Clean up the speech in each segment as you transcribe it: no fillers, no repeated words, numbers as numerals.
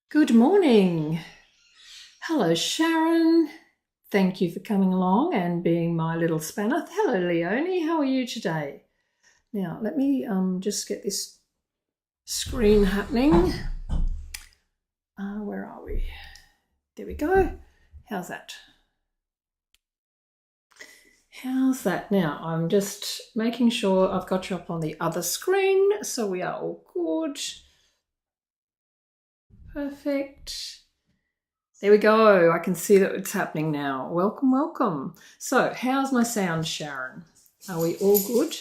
Good morning. Hello, Sharon. Thank you for coming along and being my little spanner. Hello, Leonie. How are you today? Now, let me just get this screen happening. Where are we? There we go. How's that? How's that? Now, I'm just making sure I've got you up on the other screen, so we are all good. Perfect. There we go. I can see that it's happening now. Welcome, welcome. So, how's my sound, Sharon? Are we all good?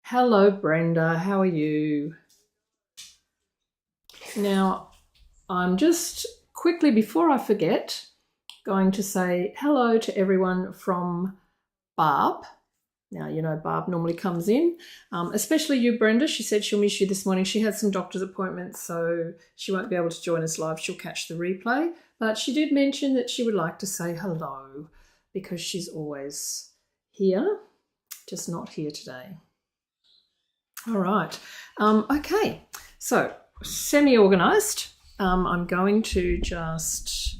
Hello, Brenda. How are you? Now, I'm just quickly, before I forget, going to say hello to everyone from Barb. Now, you know, Barb normally comes in, especially you, Brenda. She said she'll miss you this morning. She had some doctor's appointments, so she won't be able to join us live. She'll catch the replay. But she did mention that she would like to say hello because she's always here, just not here today. All right. Okay, so semi-organised. I'm going to just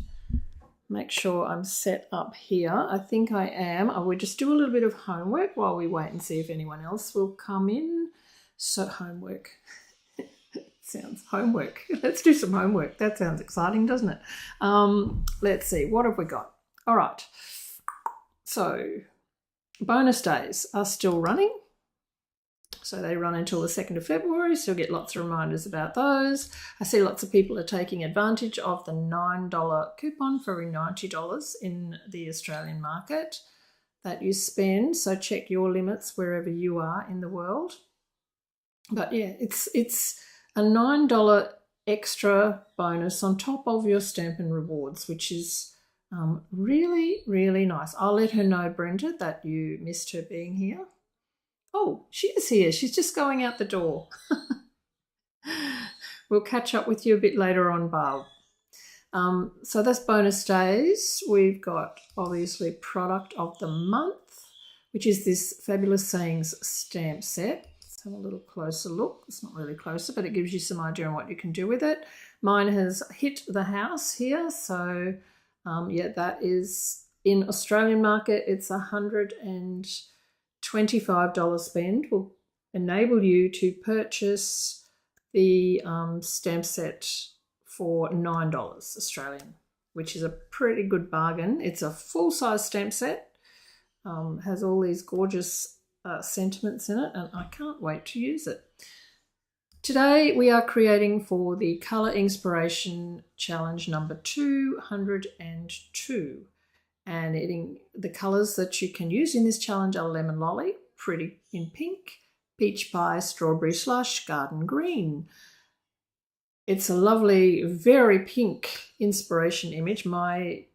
make sure I'm set up here. I think I am. I will just do a little bit of homework while we wait and see if anyone else will come in. So homework. Sounds homework. Let's do some homework. That sounds exciting, doesn't it? Let's see. What have we got? All right. So bonus days are still running. So they run until the 2nd of February, so you'll get lots of reminders about those. I see lots of people are taking advantage of the $9 coupon for $90 in the Australian market that you spend. So check your limits wherever you are in the world. But yeah, it's a $9 extra bonus on top of your Stampin' rewards, which is really, really nice. I'll let her know, Brenda, that you missed her being here. Oh, she is here. She's just going out the door. We'll catch up with you a bit later on, Barb. So that's bonus days. We've got obviously product of the month, which is this Fabulous Sayings stamp set. Let's have a little closer look. It's not really closer, but it gives you some idea on what you can do with it. Mine has hit the house here. So yeah, that is in Australian market. It's $125 spend will enable you to purchase the stamp set for $9 Australian, which is a pretty good bargain. It's a full-size stamp set, has all these gorgeous sentiments in it, and I can't wait to use it. Today we are creating for the Colour Inspiration Challenge number 202. And the colours that you can use in this challenge are Lemon Lolly, Pretty in Pink, Peach Pie, Strawberry Slush, Garden Green. It's a lovely, very pink inspiration image. My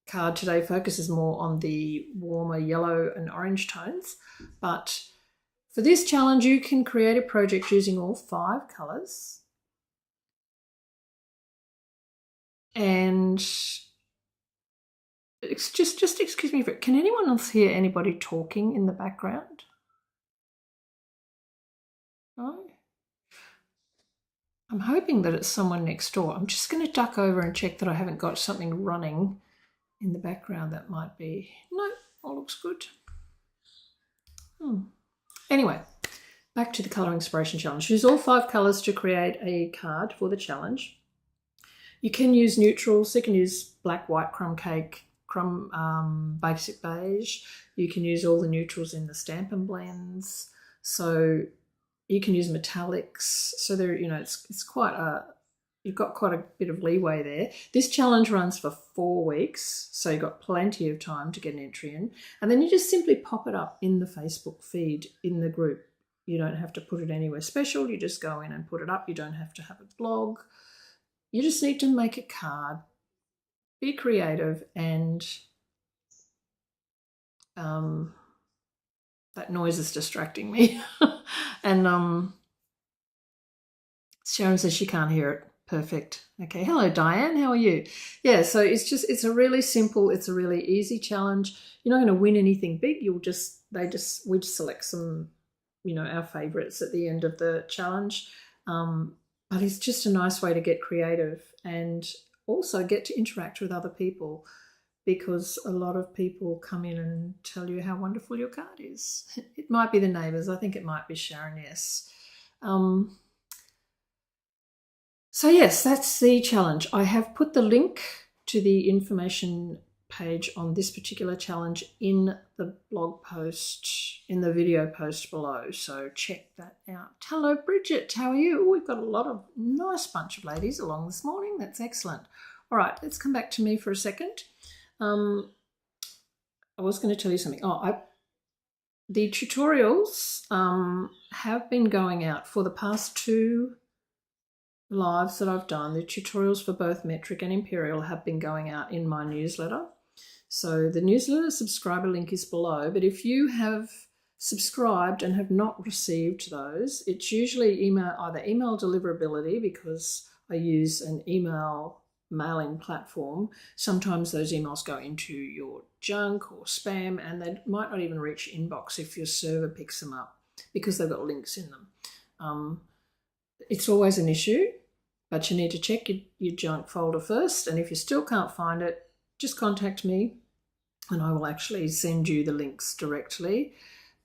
card today focuses more on the warmer yellow and orange tones. But for this challenge, you can create a project using all 5 colours. And just excuse me, can anyone else hear anybody talking in the background? No? I'm hoping that it's someone next door. I'm just going to duck over and check that I haven't got something running in the background that might be. No, all looks good. Anyway, back to the Colour Inspiration Challenge. Use all 5 colours to create a card for the challenge. You can use neutrals. You can use black, white, crumb cake, basic beige. You can use all the neutrals in the Stampin' blends. So you can use metallics. So there, you know, it's quite you've got quite a bit of leeway there. This challenge runs for 4 weeks, so you've got plenty of time to get an entry in. And then you just simply pop it up in the Facebook feed in the group. You don't have to put it anywhere special. You just go in and put it up. You don't have to have a blog. You just need to make a card. Be creative, and that noise is distracting me. And Sharon says she can't hear it. Perfect. Okay. Hello, Diane. How are you? Yeah, so it's a really simple, it's a really easy challenge. You're not going to win anything big. We just select some, you know, our favorites at the end of the challenge. but it's just a nice way to get creative and also get to interact with other people, because a lot of people come in and tell you how wonderful your card is. It might be the neighbours. I think it might be Sharon, yes. So yes, that's the challenge. I have put the link to the information page on this particular challenge in the blog post, in the video post below, so check that out. Hello Bridget, how are you? We've got a lot of nice bunch of ladies along this morning. That's excellent. All right, let's come back to me for a second. I was going to tell you something. The tutorials have been going out for the past 2 lives that I've done. The tutorials for both Metric and Imperial have been going out in my newsletter. So the newsletter subscriber link is below, but if you have subscribed and have not received those, it's usually either email deliverability, because I use an email mailing platform. Sometimes those emails go into your junk or spam, and they might not even reach your inbox if your server picks them up, because they've got links in them. It's always an issue, but you need to check your junk folder first, and if you still can't find it, just contact me and I will actually send you the links directly.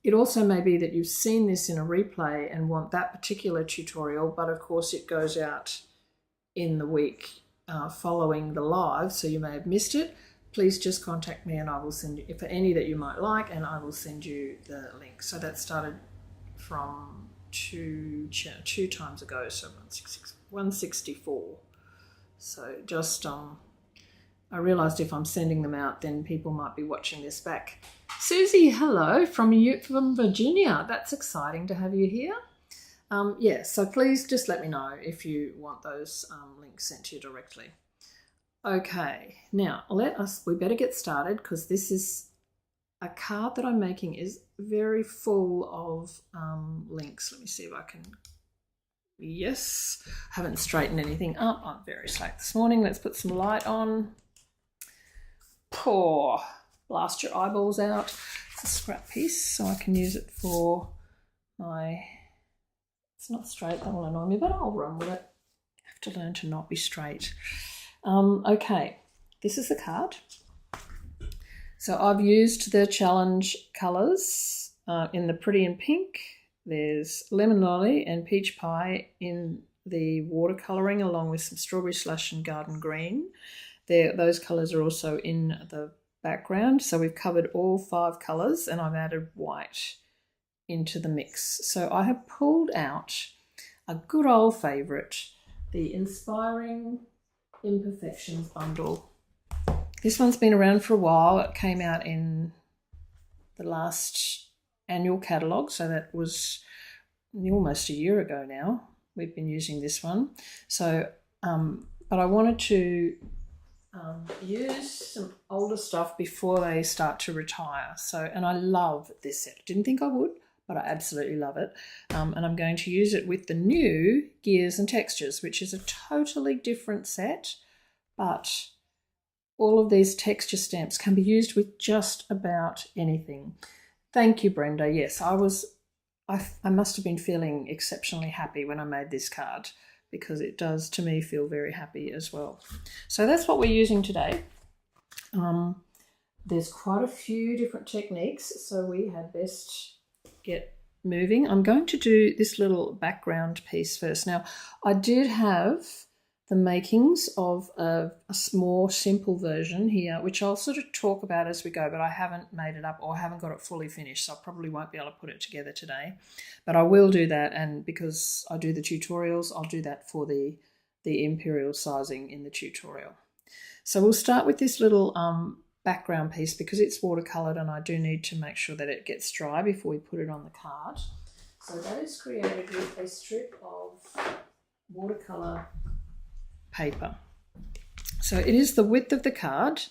It also may be that you've seen this in a replay and want that particular tutorial, but of course it goes out in the week following the live, so you may have missed it. Please just contact me and I will send you, for any that you might like, and I will send you the link. So that started from two times ago, so 164. So just I realised if I'm sending them out, then people might be watching this back. Susie, hello from Virginia. That's exciting to have you here. Yeah, so please just let me know if you want those links sent to you directly. Okay, now we better get started, because this is a card that I'm making is very full of links. Let me see if I can. Yes, haven't straightened anything up. I'm very slack this morning. Let's put some light on. Pour, blast your eyeballs out. It's a scrap piece, so I can use it for my. It's not straight, that will annoy me, but I'll run with it. I have to learn to not be straight. Okay, this is the card. So I've used the challenge colours in the Pretty in Pink. There's Lemon Lolly and Peach Pie in the watercolouring, along with some Strawberry Slush and Garden Green. Those colours are also in the background. So we've covered all 5 colours, and I've added white into the mix. So I have pulled out a good old favourite, the Inspiring Imperfections bundle. This one's been around for a while. It came out in the last Annual Catalogue, so that was almost a year ago now. We've been using this one. So, but I wanted to use some older stuff before they start to retire. So, and I love this set. Didn't think I would, but I absolutely love it. And I'm going to use it with the new Gears and Textures, which is a totally different set, but all of these texture stamps can be used with just about anything. Thank you, Brenda. Yes, I must have been feeling exceptionally happy when I made this card, because it does, to me, feel very happy as well. So that's what we're using today. There's quite a few different techniques, so we had best get moving. I'm going to do this little background piece first. Now, I did have the makings of a more simple version here, which I'll sort of talk about as we go, but I haven't made it up or haven't got it fully finished, so I probably won't be able to put it together today. But I will do that, and because I do the tutorials, I'll do that for the imperial sizing in the tutorial. So we'll start with this little background piece, because it's watercoloured and I do need to make sure that it gets dry before we put it on the card. So that is created with a strip of watercolour paper. So it is the width of the card.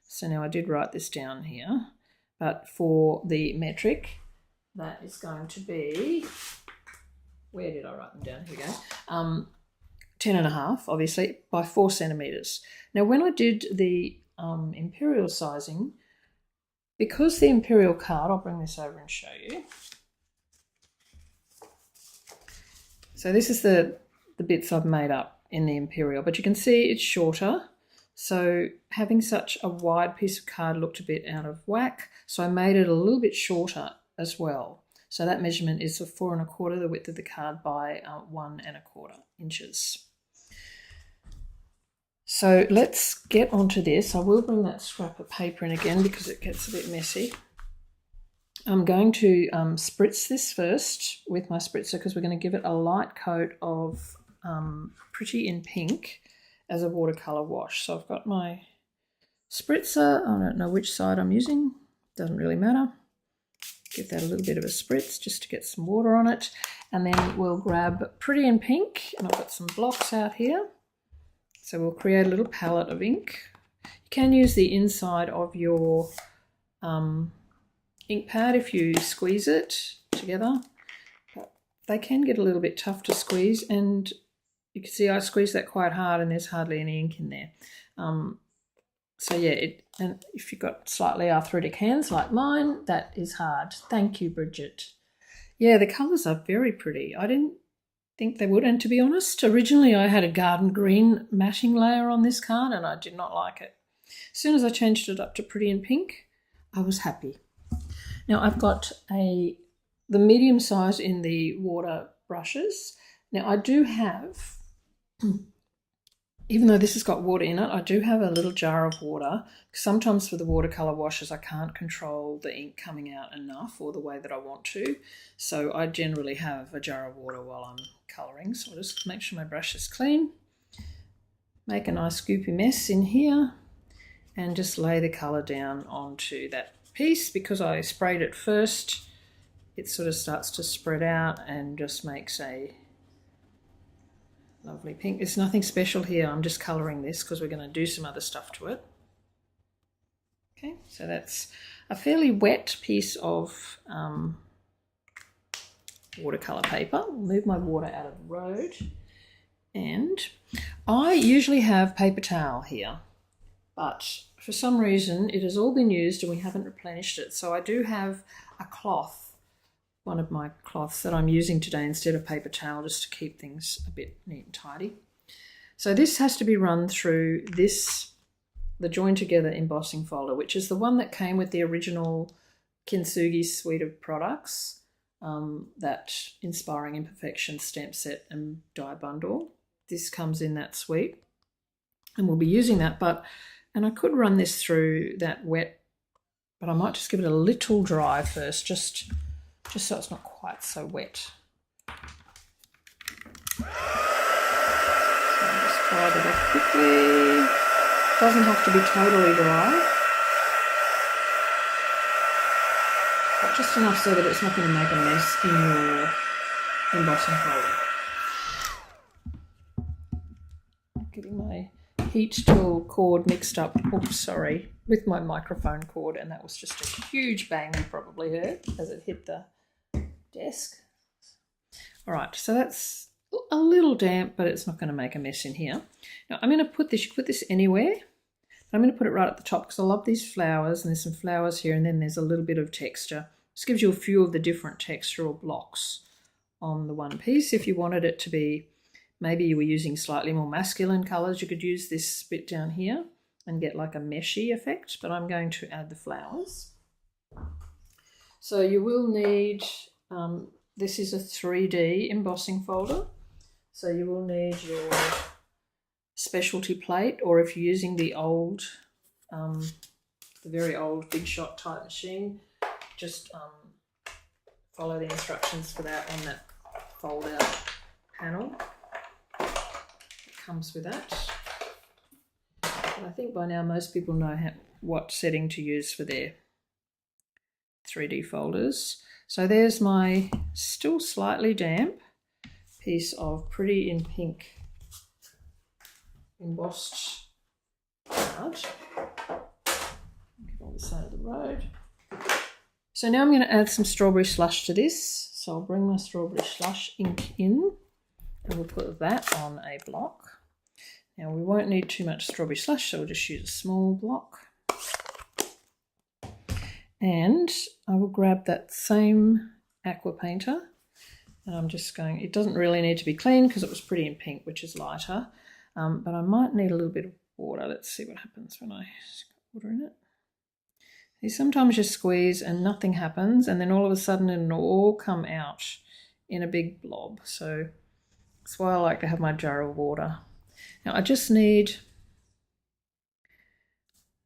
So now I did write this down here, but for the metric, that is going to be, where did I write them down? Here we go. 10.5, obviously, by 4 centimetres. Now, when I did the imperial sizing, because the imperial card, I'll bring this over and show you. So this is the the bits I've made up in the Imperial, but you can see it's shorter. So having such a wide piece of card looked a bit out of whack, so I made it a little bit shorter as well. So that measurement is a 4 1/4, the width of the card, by 1 1/4 inches. So let's get onto this. I will bring that scrap of paper in again because it gets a bit messy. I'm going to spritz this first with my spritzer because we're going to give it a light coat of Pretty in Pink as a watercolour wash. So I've got my spritzer. I don't know which side I'm using. Doesn't really matter. Give that a little bit of a spritz just to get some water on it. And then we'll grab Pretty in Pink, and I've got some blocks out here. So we'll create a little palette of ink. You can use the inside of your ink pad if you squeeze it together. But they can get a little bit tough to squeeze, and you can see I squeezed that quite hard and there's hardly any ink in there. So yeah, and if you've got slightly arthritic hands like mine, that is hard. Thank you, Bridget. Yeah, the colours are very pretty. I didn't think they would, and to be honest, originally I had a garden green matching layer on this card and I did not like it. As soon as I changed it up to Pretty in Pink, I was happy. Now I've got the medium size in the water brushes. Now I do have, even though this has got water in it, I do have a little jar of water. Sometimes for the watercolour washes I can't control the ink coming out enough or the way that I want to. So I generally have a jar of water while I'm colouring. So I'll just make sure my brush is clean. Make a nice scoopy mess in here and just lay the colour down onto that piece. Because I sprayed it first, it sort of starts to spread out and just makes a lovely pink. There's nothing special here. I'm just colouring this because we're going to do some other stuff to it. Okay, so that's a fairly wet piece of watercolour paper. I'll move my water out of the road. And I usually have paper towel here, but for some reason it has all been used and we haven't replenished it. So I do have a cloth, one of my cloths that I'm using today instead of paper towel, just to keep things a bit neat and tidy. So this has to be run through the Join Together embossing folder, which is the one that came with the original Kintsugi suite of products, that Inspiring Imperfections stamp set and die bundle. This comes in that suite and we'll be using that, and I could run this through that wet, but I might just give it a little dry first, just so it's not quite so wet. So I'll just dry that off quickly. Doesn't have to be totally dry, but just enough so that it's not going to make a mess in your embossing folder. Getting my heat tool cord mixed up, with my microphone cord, and that was just a huge bang you probably heard as it hit the desk. All right, so that's a little damp, but it's not going to make a mess in here. Now I'm going to put this, you can put this anywhere, but I'm going to put it right at the top because I love these flowers, and there's some flowers here, and then there's a little bit of texture. This gives you a few of the different textural blocks on the one piece. If you wanted it to be, maybe you were using slightly more masculine colours, you could use this bit down here and get like a meshy effect, but I'm going to add the flowers. So you will need, this is a 3D embossing folder, so you will need your specialty plate, or if you're using the old, the very old Big Shot type machine, just follow the instructions for that on that fold out panel. It comes with that. And I think by now most people know what setting to use for their 3D folders. So there's my still slightly damp piece of Pretty in Pink embossed card. Get on the side of the road. So now I'm going to add some strawberry slush to this. So I'll bring my strawberry slush ink in and we'll put that on a block. Now we won't need too much strawberry slush, so we'll just use a small block. And I will grab that same aqua painter And I'm just going, it doesn't really need to be clean because it was pretty in pink, which is lighter. But I might need a little bit of water. Let's see what happens when I put water in it. See, sometimes you squeeze and nothing happens, and then all of a sudden it'll all come out in a big blob. So that's why I like to have my jar of water. Now I just need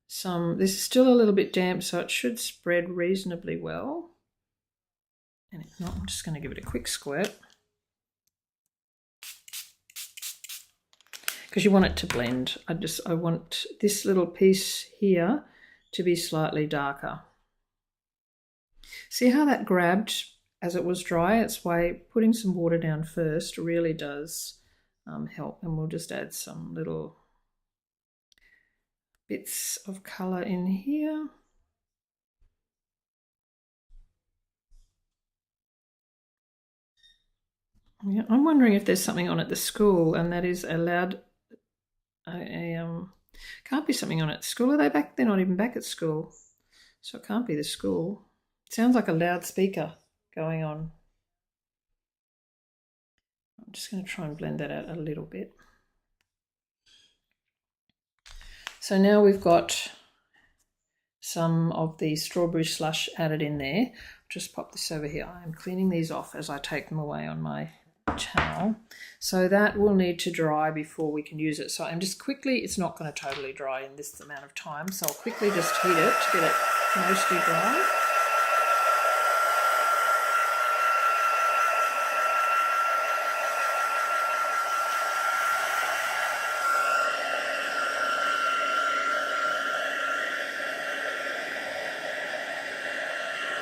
some, this is still a little bit damp, so it should spread reasonably well. And if not, I'm just going to give it a quick squirt. Because you want it to blend. I want this little piece here to be slightly darker. See how that grabbed as it was dry? It's why putting some water down first really does help. And we'll just add some little bits of colour in here. Yeah, I'm wondering if there's something on at the school, and that is allowed. Can't be something on at school. Are they back? They're not even back at school, so it can't be the school. It sounds like a loudspeaker going on. I'm just going to try and blend that out a little bit. So now we've got some of the strawberry slush added in there. Just pop this over here. I'm cleaning these off as I take them away on my towel. So that will need to dry before we can use it. So I'm just quickly, it's not going to totally dry in this amount of time, so I'll quickly just heat it to get it mostly dry.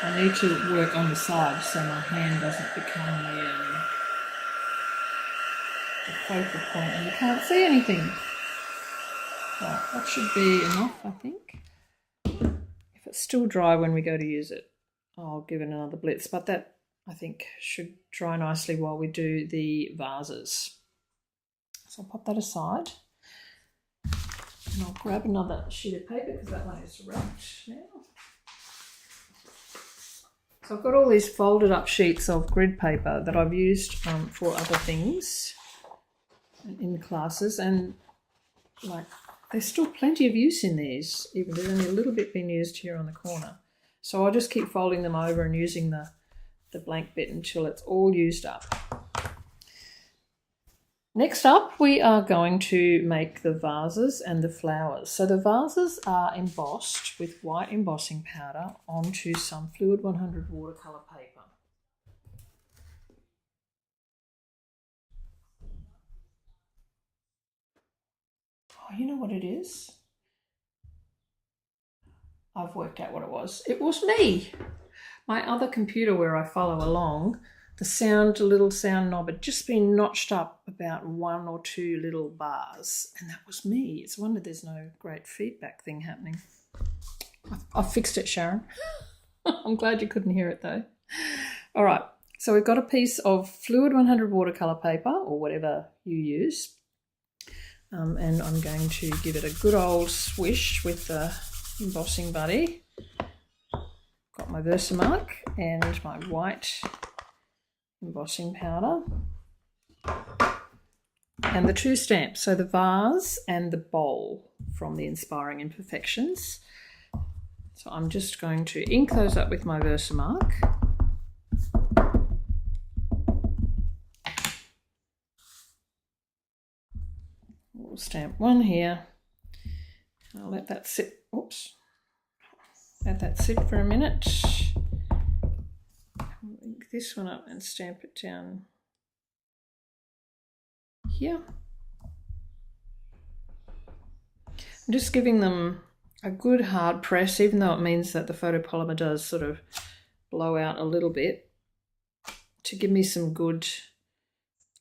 I need to work on the side so my hand doesn't become the focal point and you can't see anything. Right, that should be enough, I think. If it's still dry when we go to use it, I'll give it another blitz, but that I think should dry nicely while we do the vases. So I'll pop that aside and I'll grab another sheet of paper because that one is wrapped now. So I've got all these folded up sheets of grid paper that I've used for other things in classes, and like there's still plenty of use in these, even there's only a little bit being used here on the corner. So I'll just keep folding them over and using the blank bit until it's all used up. Next up, we are going to make the vases and the flowers. So the vases are embossed with white embossing powder onto some Fluid 100 watercolour paper. Oh, you know what it is? I've worked out what it was. It was me. My other computer where I follow along, the little sound knob had just been notched up about 1 or 2 little bars, and that was me. It's a wonder there's no great feedback thing happening. I've fixed it, Sharon. I'm glad you couldn't hear it though. All right, so we've got a piece of Fluid 100 watercolour paper, or whatever you use, and I'm going to give it a good old swish with the embossing buddy. Got my Versamark and my white embossing powder and the 2 stamps, so the vase and the bowl from the Inspiring Imperfections. So I'm just going to ink those up with my Versamark. We'll stamp one here. I'll let that sit. Oops. Let that sit for a minute. Ink this one up and stamp it down here. I'm just giving them a good hard press, even though it means that the photopolymer does sort of blow out a little bit, to give me some good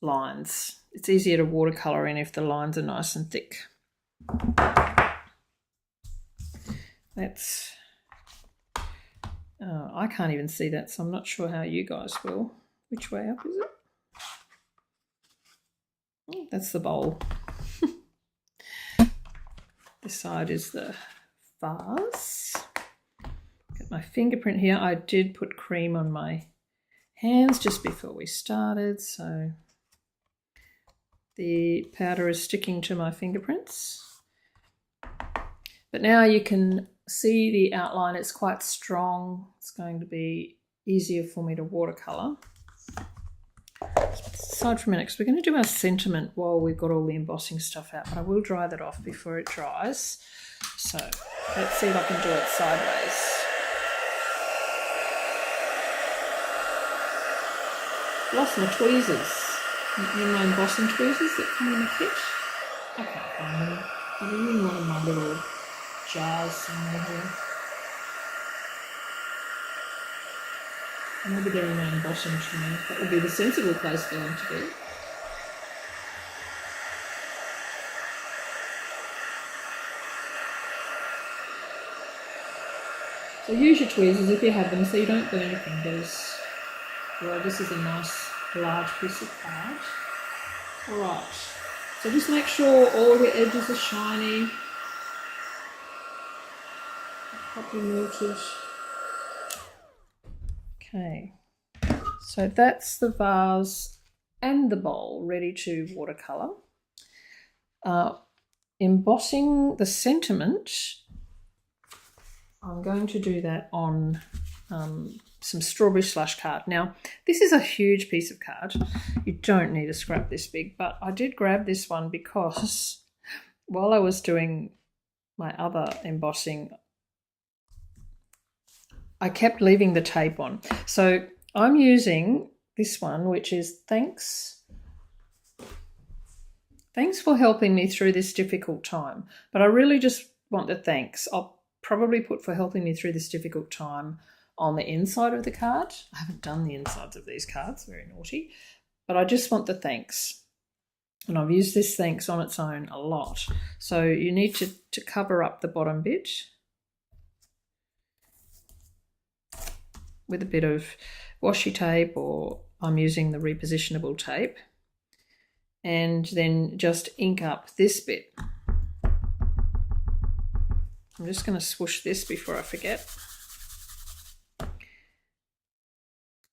lines. It's easier to watercolour in if the lines are nice and thick. That's I can't even see that, so I'm not sure how you guys will. Which way up is it? Oh, that's the bowl. This side is the vase. Got my fingerprint here. I did put cream on my hands just before we started, so the powder is sticking to my fingerprints. But now you can see the outline, it's quite strong. It's going to be easier for me to watercolour. Aside for a minute, because we're going to do our sentiment while we've got all the embossing stuff out, but I will dry that off before it dries. So let's see if I can do it sideways. Lost my tweezers. You know my embossing tweezers that come in a kit? I can't find them. I'm in one of my little jars somewhere here. Maybe they're in my embossing tray. That would be the sensible place for them to be. So use your tweezers if you have them so you don't burn your fingers. Well, this is a nice large piece of card. Alright, so just make sure all the edges are shiny, properly melted. Okay, so that's the vase and the bowl ready to watercolour. Embossing the sentiment, I'm going to do that on some strawberry slush card. Now, this is a huge piece of card. You don't need a scrap this big, but I did grab this one because while I was doing my other embossing, I kept leaving the tape on. So I'm using this one, which is thanks for helping me through this difficult time. But I really just want the thanks. I'll probably put for helping me through this difficult time on the inside of the card. I haven't done the insides of these cards, very naughty, but I just want the thanks. And I've used this thanks on its own a lot. So you need to cover up the bottom bit with a bit of washi tape, or I'm using the repositionable tape, and then just ink up this bit. I'm just going to swoosh this before I forget.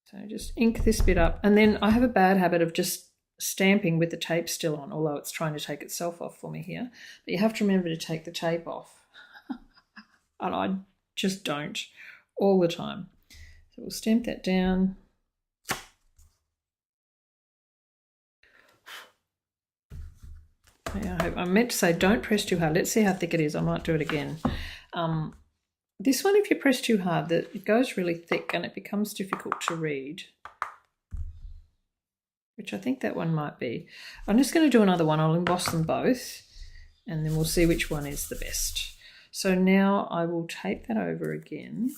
So just ink this bit up, and then I have a bad habit of just stamping with the tape still on, although it's trying to take itself off for me here. But you have to remember to take the tape off. And I just don't all the time. So we'll stamp that down. Yeah, I meant to say don't press too hard. Let's see how thick it is. I might do it again. This one, if you press too hard, it goes really thick and it becomes difficult to read, which I think that one might be. I'm just going to do another one. I'll emboss them both and then we'll see which one is the best. So now I will tape that over again.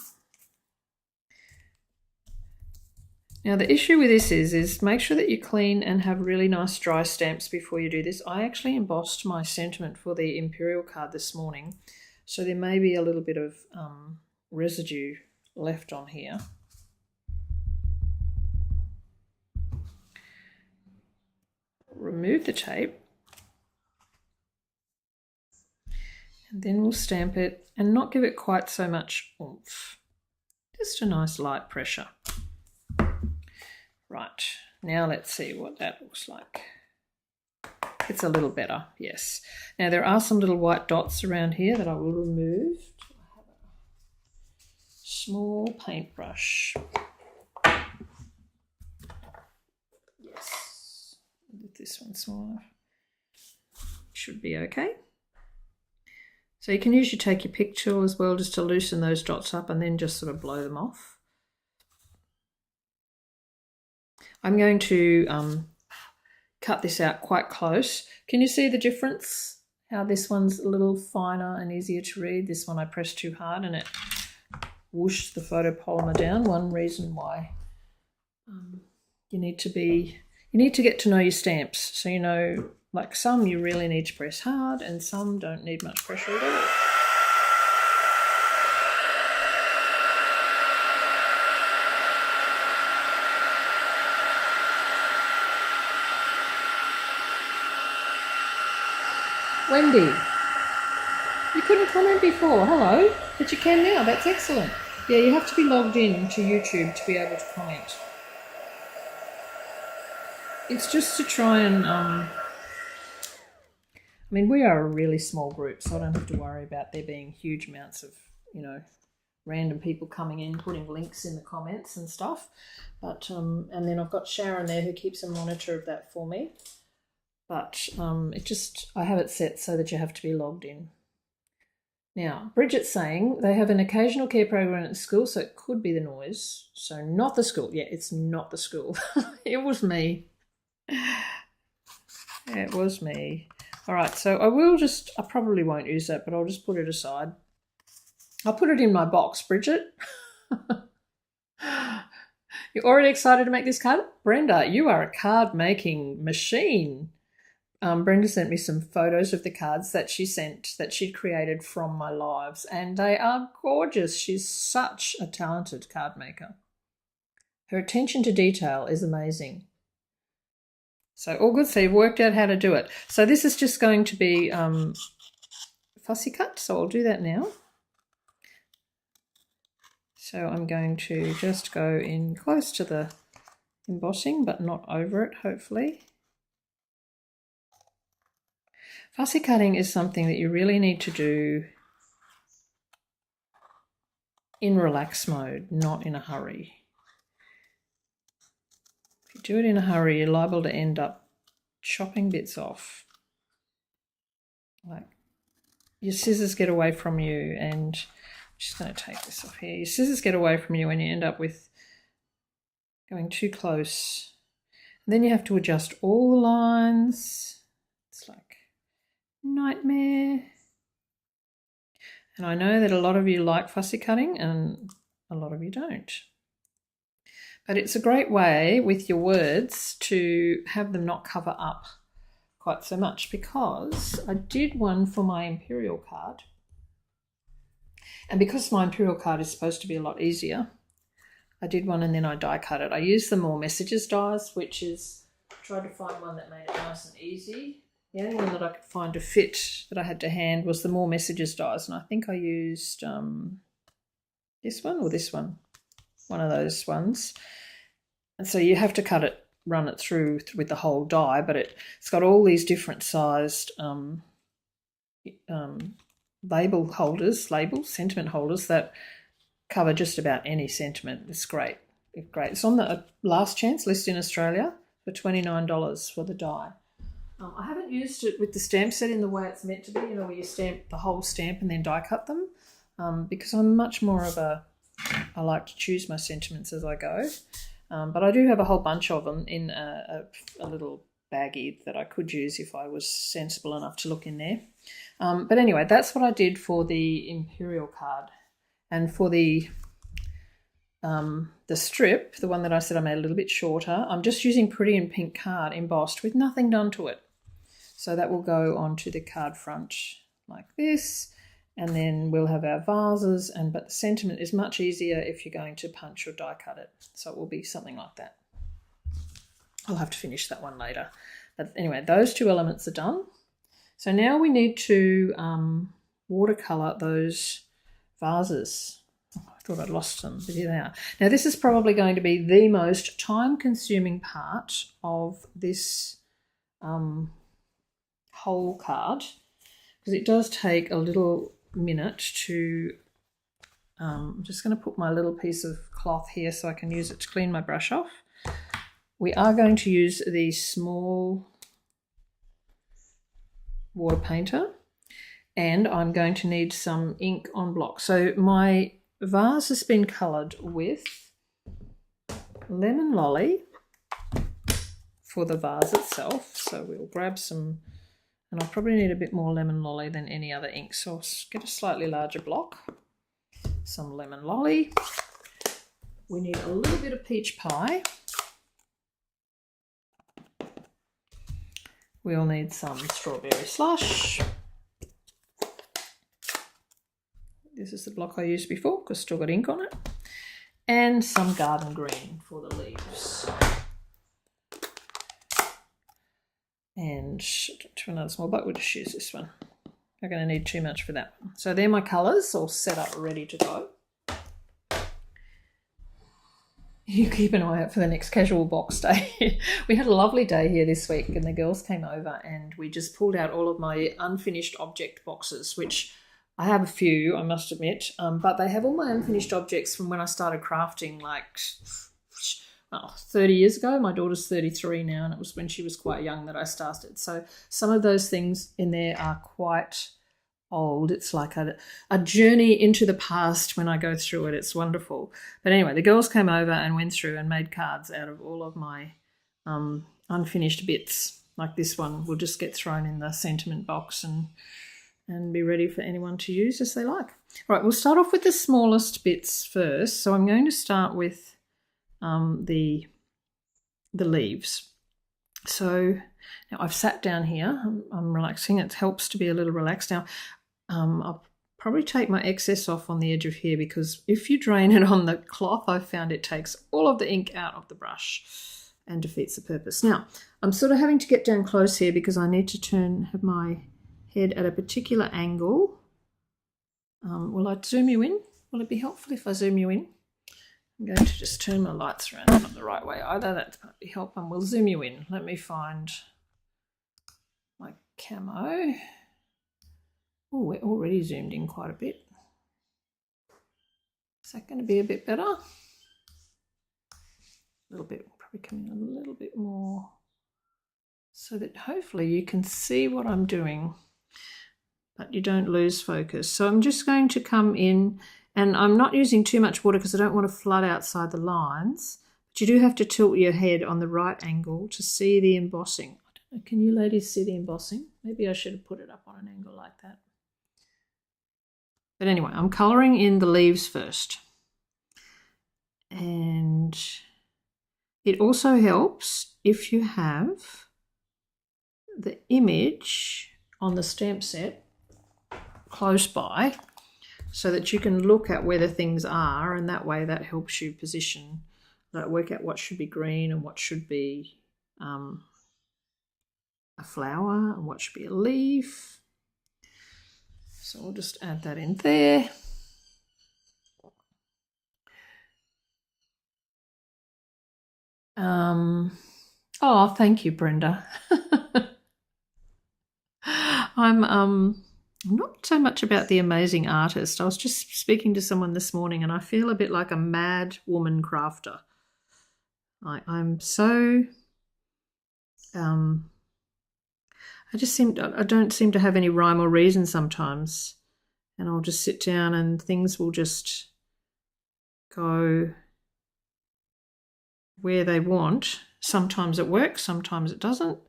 Now the issue with this is make sure that you clean and have really nice dry stamps before you do this. I actually embossed my sentiment for the Imperial card this morning, so there may be a little bit of residue left on here. Remove the tape and then we'll stamp it and not give it quite so much oomph. Just a nice light pressure. Right, now let's see what that looks like. It's a little better, yes. Now there are some little white dots around here that I will remove. I have a small paintbrush. Yes, with this one smaller. Should be okay. So you can usually take your pick tool as well just to loosen those dots up and then just sort of blow them off. I'm going to cut this out quite close. Can you see the difference? How this one's a little finer and easier to read. This one I pressed too hard and it whooshed the photopolymer down. One reason why you need to get to know your stamps. So you know, like some you really need to press hard and some don't need much pressure at all. Wendy, you couldn't comment before, hello, but you can now, that's excellent. Yeah, you have to be logged in to YouTube to be able to comment. it's just to try and, I mean, we are a really small group, so I don't have to worry about there being huge amounts of, you know, random people coming in, putting links in the comments and stuff. But, and then I've got Sharon there who keeps a monitor of that for me. But I have it set so that you have to be logged in. Now, Bridget's saying they have an occasional care program at the school, so it could be the noise. So not the school. Yeah, it's not the school. It was me. It was me. All right, so I probably won't use that, but I'll just put it aside. I'll put it in my box, Bridget. You're already excited to make this card? Brenda, you are a card making machine. Brenda sent me some photos of the cards that she'd created from my lives, and they are gorgeous. She's such a talented card maker. Her attention to detail is amazing. So all good. So you've worked out how to do it. So this is just going to be fussy cut, so I'll do that now. So I'm going to just go in close to the embossing, but not over it, hopefully. Fussy cutting is something that you really need to do in relax mode, not in a hurry. If you do it in a hurry, you're liable to end up chopping bits off. Like your scissors get away from you, and I'm just going to take this off here. Your scissors get away from you when you end up with going too close. And then you have to adjust all the lines. It's like nightmare. And I know that a lot of you like fussy cutting and a lot of you don't. But it's a great way with your words to have them not cover up quite so much, because I did one for my Imperial card. And because my Imperial card is supposed to be a lot easier, I did one and then I die cut it. I used the More Messages dies, which is, tried to find one that made it nice and easy. The only one that I could find to fit that I had to hand was the More Messages dies, and I think I used this one or this one, one of those ones. And so you have to cut it, run it through with the whole die, but it's got all these different sized sentiment holders that cover just about any sentiment. It's great. It's great. It's on the last chance list in Australia for $29 for the die. I haven't used it with the stamp set in the way it's meant to be, you know, where you stamp the whole stamp and then die cut them, because I'm much more of I like to choose my sentiments as I go. But I do have a whole bunch of them in a little baggie that I could use if I was sensible enough to look in there. But anyway, that's what I did for the Imperial card. And for the strip, the one that I said I made a little bit shorter, I'm just using Pretty in Pink card embossed with nothing done to it. So that will go onto the card front like this, and then we'll have our vases, but the sentiment is much easier if you're going to punch or die cut it. So it will be something like that. I'll have to finish that one later. But anyway, those two elements are done. So now we need to watercolour those vases. Oh, I thought I'd lost them, but here they are. Now this is probably going to be the most time-consuming part of this whole card, because it does take a little minute to, I'm just going to put my little piece of cloth here so I can use it to clean my brush off. We are going to use the small water painter, and I'm going to need some ink on block. So my vase has been coloured with Lemon Lolly for the vase itself, so we'll grab some, and I'll probably need a bit more Lemon Lolly than any other ink, so I'll get a slightly larger block, some Lemon Lolly. We need a little bit of Peach Pie. We'll need some Strawberry Slush. This is the block I used before because still got ink on it. And some Garden Green for the leaves. And to another small bucket, we'll just use this one. Not going to need too much for that one. So they're my colours all set up ready to go. You keep an eye out for the next casual box day. We had a lovely day here this week and the girls came over and we just pulled out all of my unfinished object boxes, which I have a few, I must admit, but they have all my unfinished objects from when I started crafting 30 years ago. My daughter's 33 now and it was when she was quite young that I started. So some of those things in there are quite old. It's like a journey into the past when I go through it. It's wonderful. But anyway, the girls came over and went through and made cards out of all of my unfinished bits. Like this one will just get thrown in the sentiment box and be ready for anyone to use as they like. All right, we'll start off with the smallest bits first. So I'm going to start with the leaves. So now I've sat down here. I'm relaxing. It helps to be a little relaxed. Now, I'll probably take my excess off on the edge of here because if you drain it on the cloth, I've found it takes all of the ink out of the brush and defeats the purpose. Now, I'm sort of having to get down close here because I need to have my head at a particular angle. Will I zoom you in? Will it be helpful if I zoom you in? I'm going to just turn my lights around not the right way either. That might be helpful. We'll zoom you in. Let me find my camo. Oh, we're already zoomed in quite a bit. Is that going to be a bit better? A little bit, probably come in a little bit more so that hopefully you can see what I'm doing, but you don't lose focus. So I'm just going to come in, and I'm not using too much water because I don't want to flood outside the lines, but you do have to tilt your head on the right angle to see the embossing. I don't know, can you ladies see the embossing? Maybe I should have put it up on an angle like that. But anyway, I'm colouring in the leaves first. And it also helps if you have the image on the stamp set close by so that you can look at where the things are, and that way that helps you position, like work out what should be green and what should be a flower and what should be a leaf. So we'll just add that in there. Oh, thank you, Brenda. I'm not so much about the amazing artist. I was just speaking to someone this morning and I feel a bit like a mad woman crafter. I'm so I don't seem to have any rhyme or reason sometimes, and I'll just sit down and things will just go where they want. Sometimes it works, sometimes it doesn't.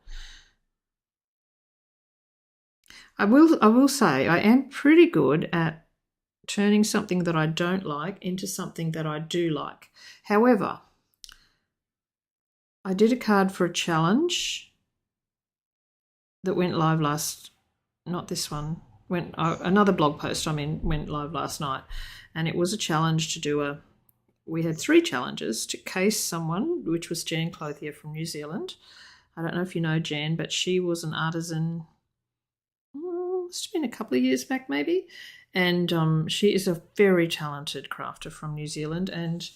I will say I am pretty good at turning something that I don't like into something that I do like. However, I did a card for a challenge that went live not this one, another blog post went live last night, and it was a challenge to do we had 3 challenges to case someone, which was Jan Clothier from New Zealand. I don't know if you know Jan, but she was an artisan, it's been a couple of years back maybe, and she is a very talented crafter from New Zealand, and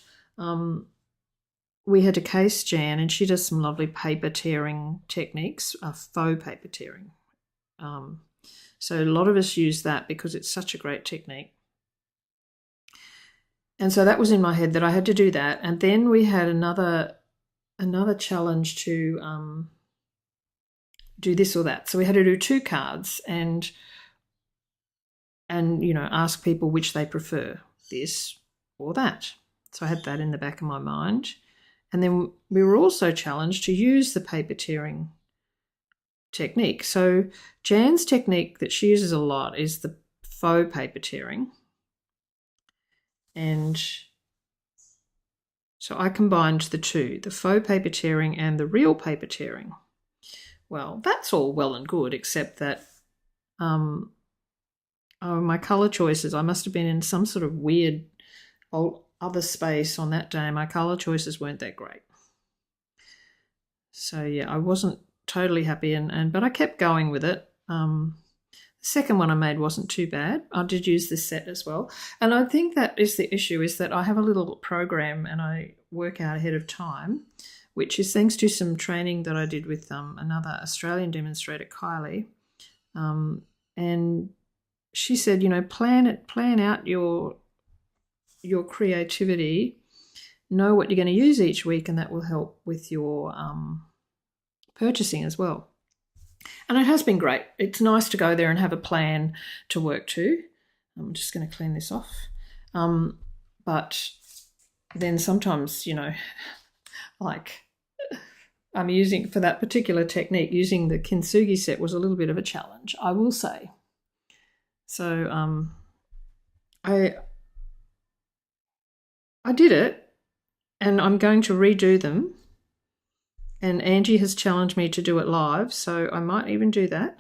we had to case Jan, and she does some lovely paper tearing techniques, faux paper tearing. So a lot of us use that because it's such a great technique. And so that was in my head that I had to do that. And then we had another challenge to do this or that. So we had to do 2 cards and ask people which they prefer, this or that. So I had that in the back of my mind. And then we were also challenged to use the paper tearing technique. So Jan's technique that she uses a lot is the faux paper tearing. And so I combined the 2, the faux paper tearing and the real paper tearing. Well, that's all well and good, except that my colour choices, I must have been in some sort of weird other space on that day. My colour choices weren't that great. So yeah, I wasn't totally happy, but I kept going with it. The second one I made wasn't too bad. I did use this set as well. And I think that is the issue, is that I have a little program and I work out ahead of time, which is thanks to some training that I did with another Australian demonstrator, Kylie. And she said, you know, plan out your creativity, know what you're going to use each week, and that will help with your purchasing as well. And it has been great. It's nice to go there and have a plan to work to. I'm just going to clean this off. But then sometimes, you know, like I'm using, for that particular technique, using the kintsugi set was a little bit of a challenge, I will say. So I did it, and I'm going to redo them. And Angie has challenged me to do it live, so I might even do that.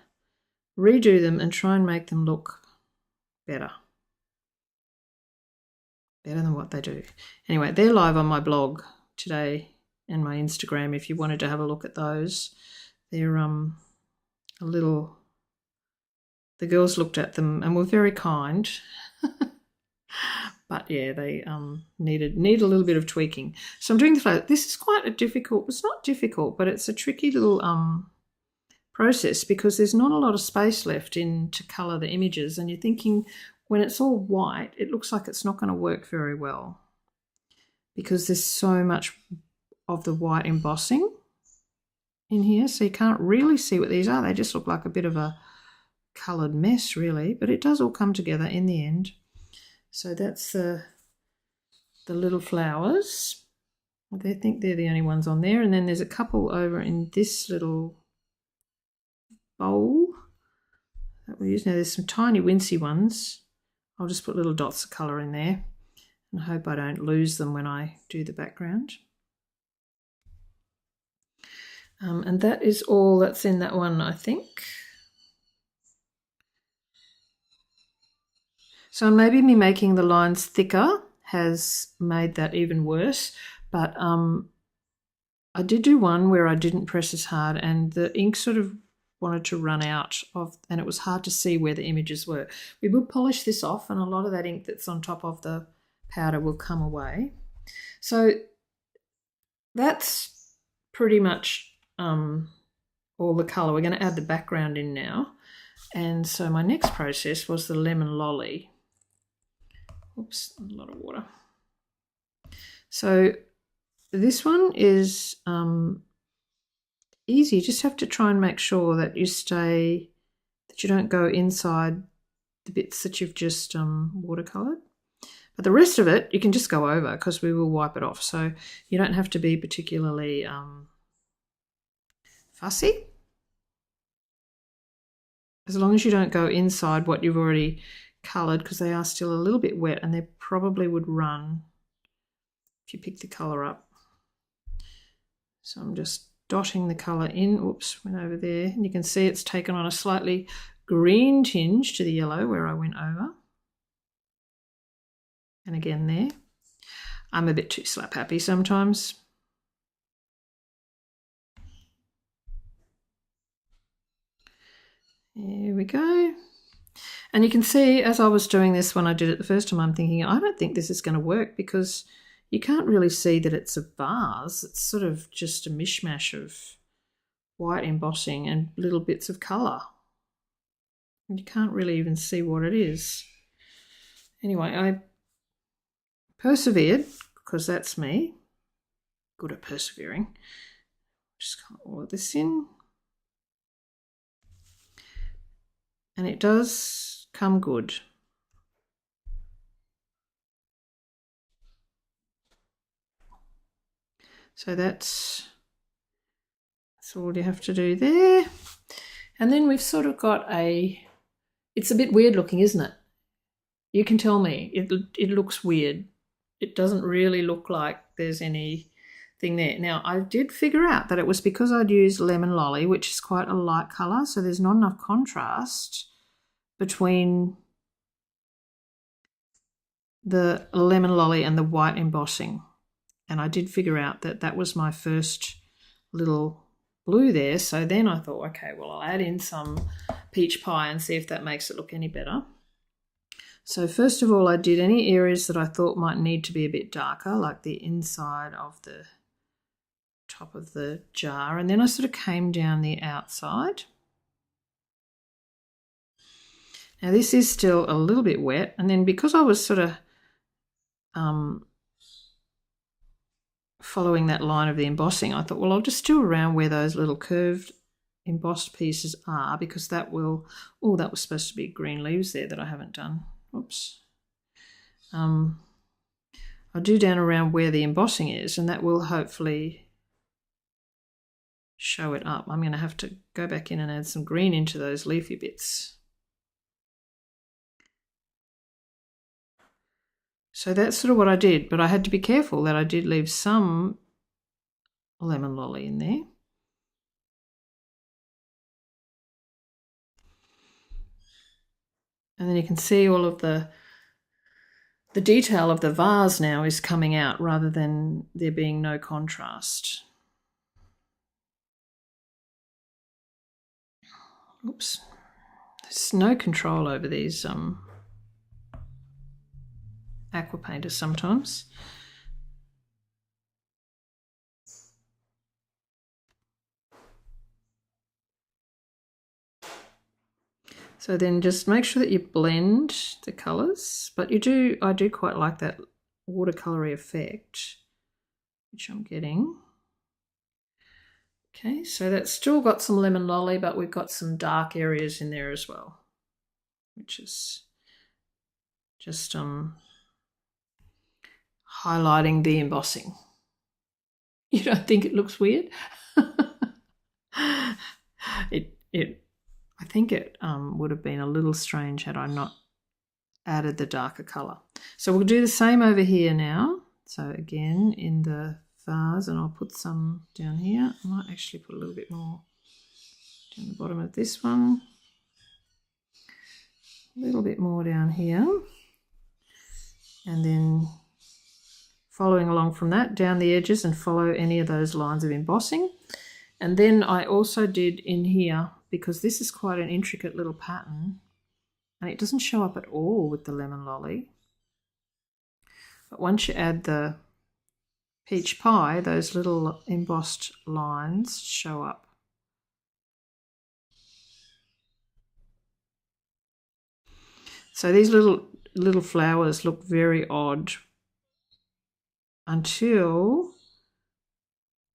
Redo them and try and make them look better. Better than what they do. Anyway, they're live on my blog today and my Instagram if you wanted to have a look at those. They're a little... The girls looked at them and were very kind. But yeah, they need a little bit of tweaking. So I'm doing the flower. This is quite a difficult, it's not difficult, but it's a tricky little process because there's not a lot of space left to colour the images, and you're thinking when it's all white, it looks like it's not going to work very well because there's so much of the white embossing in here, so you can't really see what these are. They just look like a bit of a coloured mess really, but it does all come together in the end. So that's the little flowers. I think they're the only ones on there. And then there's a couple over in this little bowl that we use. Now there's some tiny wincy ones. I'll just put little dots of colour in there and hope I don't lose them when I do the background. And that is all that's in that one, I think. So maybe me making the lines thicker has made that even worse, but I did do one where I didn't press as hard and the ink sort of wanted to run out and it was hard to see where the images were. We will polish this off and a lot of that ink that's on top of the powder will come away. So that's pretty much all the colour. We're going to add the background in now. And so my next process was the lemon lolly. Oops, a lot of water. So this one is easy. You just have to try and make sure that you don't go inside the bits that you've just watercoloured. But the rest of it you can just go over because we will wipe it off. So you don't have to be particularly fussy. As long as you don't go inside what you've already coloured, because they are still a little bit wet and they probably would run if you pick the colour up. So I'm just dotting the colour in. Oops, went over there. And you can see it's taken on a slightly green tinge to the yellow where I went over. And again there. I'm a bit too slap happy sometimes. There we go. And you can see as I was doing this when I did it the first time, I'm thinking, I don't think this is going to work because you can't really see that it's a vase. It's sort of just a mishmash of white embossing and little bits of colour. And you can't really even see what it is. Anyway, I persevered because that's me. Good at persevering. Just got all of this in. And it does come good. So that's all you have to do there. And then we've sort of got it's a bit weird looking, isn't it? You can tell me, it looks weird. It doesn't really look like there's anything there. Now, I did figure out that it was because I'd used Lemon Lolly, which is quite a light colour, so there's not enough contrast between the Lemon Lolly and the white embossing. And I did figure out that that was my first little blue there. So then I thought, okay, well, I'll add in some peach pie and see if that makes it look any better. So first of all, I did any areas that I thought might need to be a bit darker, like the inside of the top of the jar, and then I sort of came down the outside. Now this is still a little bit wet, and then because I was sort of following that line of the embossing, I thought, well, I'll just do around where those little curved embossed pieces are, because that will, oh, that was supposed to be green leaves there that I haven't done. Oops. I'll do down around where the embossing is, and that will hopefully show it up. I'm going to have to go back in and add some green into those leafy bits. So that's sort of what I did, but I had to be careful that I did leave some lemon lolly in there. And then you can see all of the detail of the vase now is coming out rather than there being no contrast. Oops. There's no control over these aqua painters sometimes. So then just make sure that you blend the colours, but I do quite like that watercolouring effect, which I'm getting. Okay, so that's still got some lemon lolly, but we've got some dark areas in there as well, which is just highlighting the embossing. You don't think it looks weird? I think it would have been a little strange had I not added the darker colour. So we'll do the same over here now. So again, in the vase, and I'll put some down here. I might actually put a little bit more down the bottom of this one. A little bit more down here. And then following along from that, down the edges, and follow any of those lines of embossing. And then I also did in here, because this is quite an intricate little pattern, and it doesn't show up at all with the lemon lolly. But once you add the peach pie, those little embossed lines show up. So these little flowers look very odd until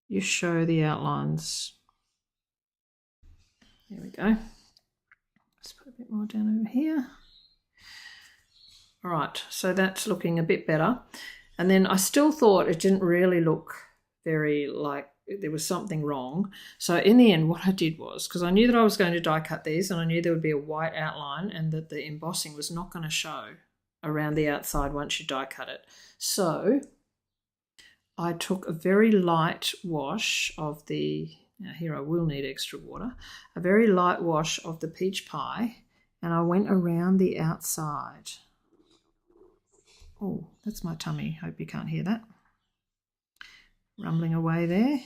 you show the outlines. There we go. Let's put a bit more down over here. All right, so that's looking a bit better. And then I still thought it didn't really look very like there was something wrong. So in the end, what I did was, because I knew that I was going to die cut these, and I knew there would be a white outline and that the embossing was not going to show around the outside once you die cut it. So I took a very light wash of the, now here I will need extra water, a very light wash of the peach pie, and I went around the outside. Oh, that's my tummy. Hope you can't hear that. Rumbling away there.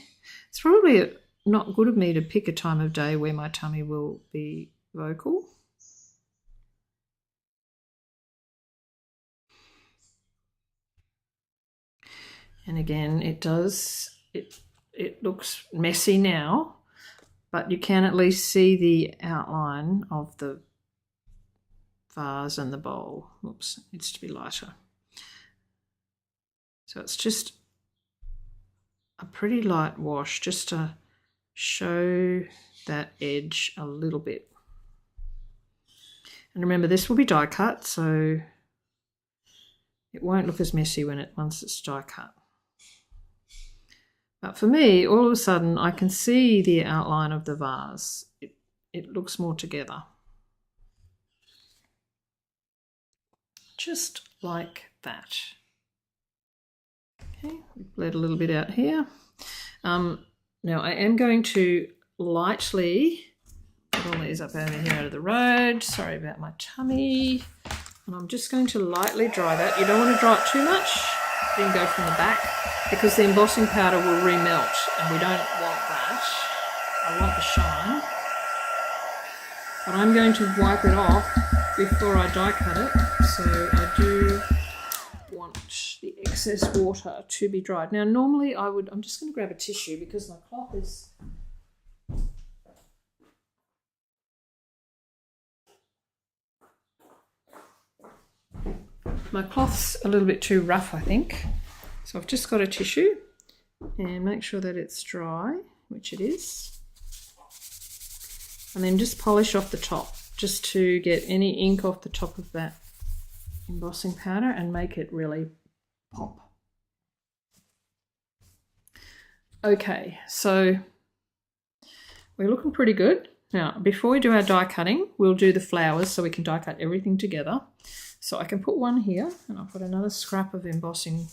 It's probably not good of me to pick a time of day where my tummy will be vocal. And again, it looks messy now, but you can at least see the outline of the vase and the bowl. Oops, it needs to be lighter. So it's just a pretty light wash just to show that edge a little bit. And remember, this will be die cut, so it won't look as messy once it's die cut. But for me, all of a sudden, I can see the outline of the vase. It looks more together. Just like that. Okay, we've bled a little bit out here. Now I am going to lightly put all these up over here out of the road. Sorry about my tummy. And I'm just going to lightly dry that. You don't want to dry it too much. Then go from the back, because the embossing powder will remelt, and we don't want that. I want the shine. but I'm going to wipe it off before I die cut it, so I do want the excess water to be dried. Now normally I'm just going to grab a tissue because my cloth is a little bit too rough, I think. So I've just got a tissue and make sure that it's dry, which it is. And then just polish off the top just to get any ink off the top of that embossing powder and make it really pop. Okay, so we're looking pretty good. Now, before we do our die cutting, we'll do the flowers so we can die cut everything together. So I can put one here, and I'll put another scrap of embossing,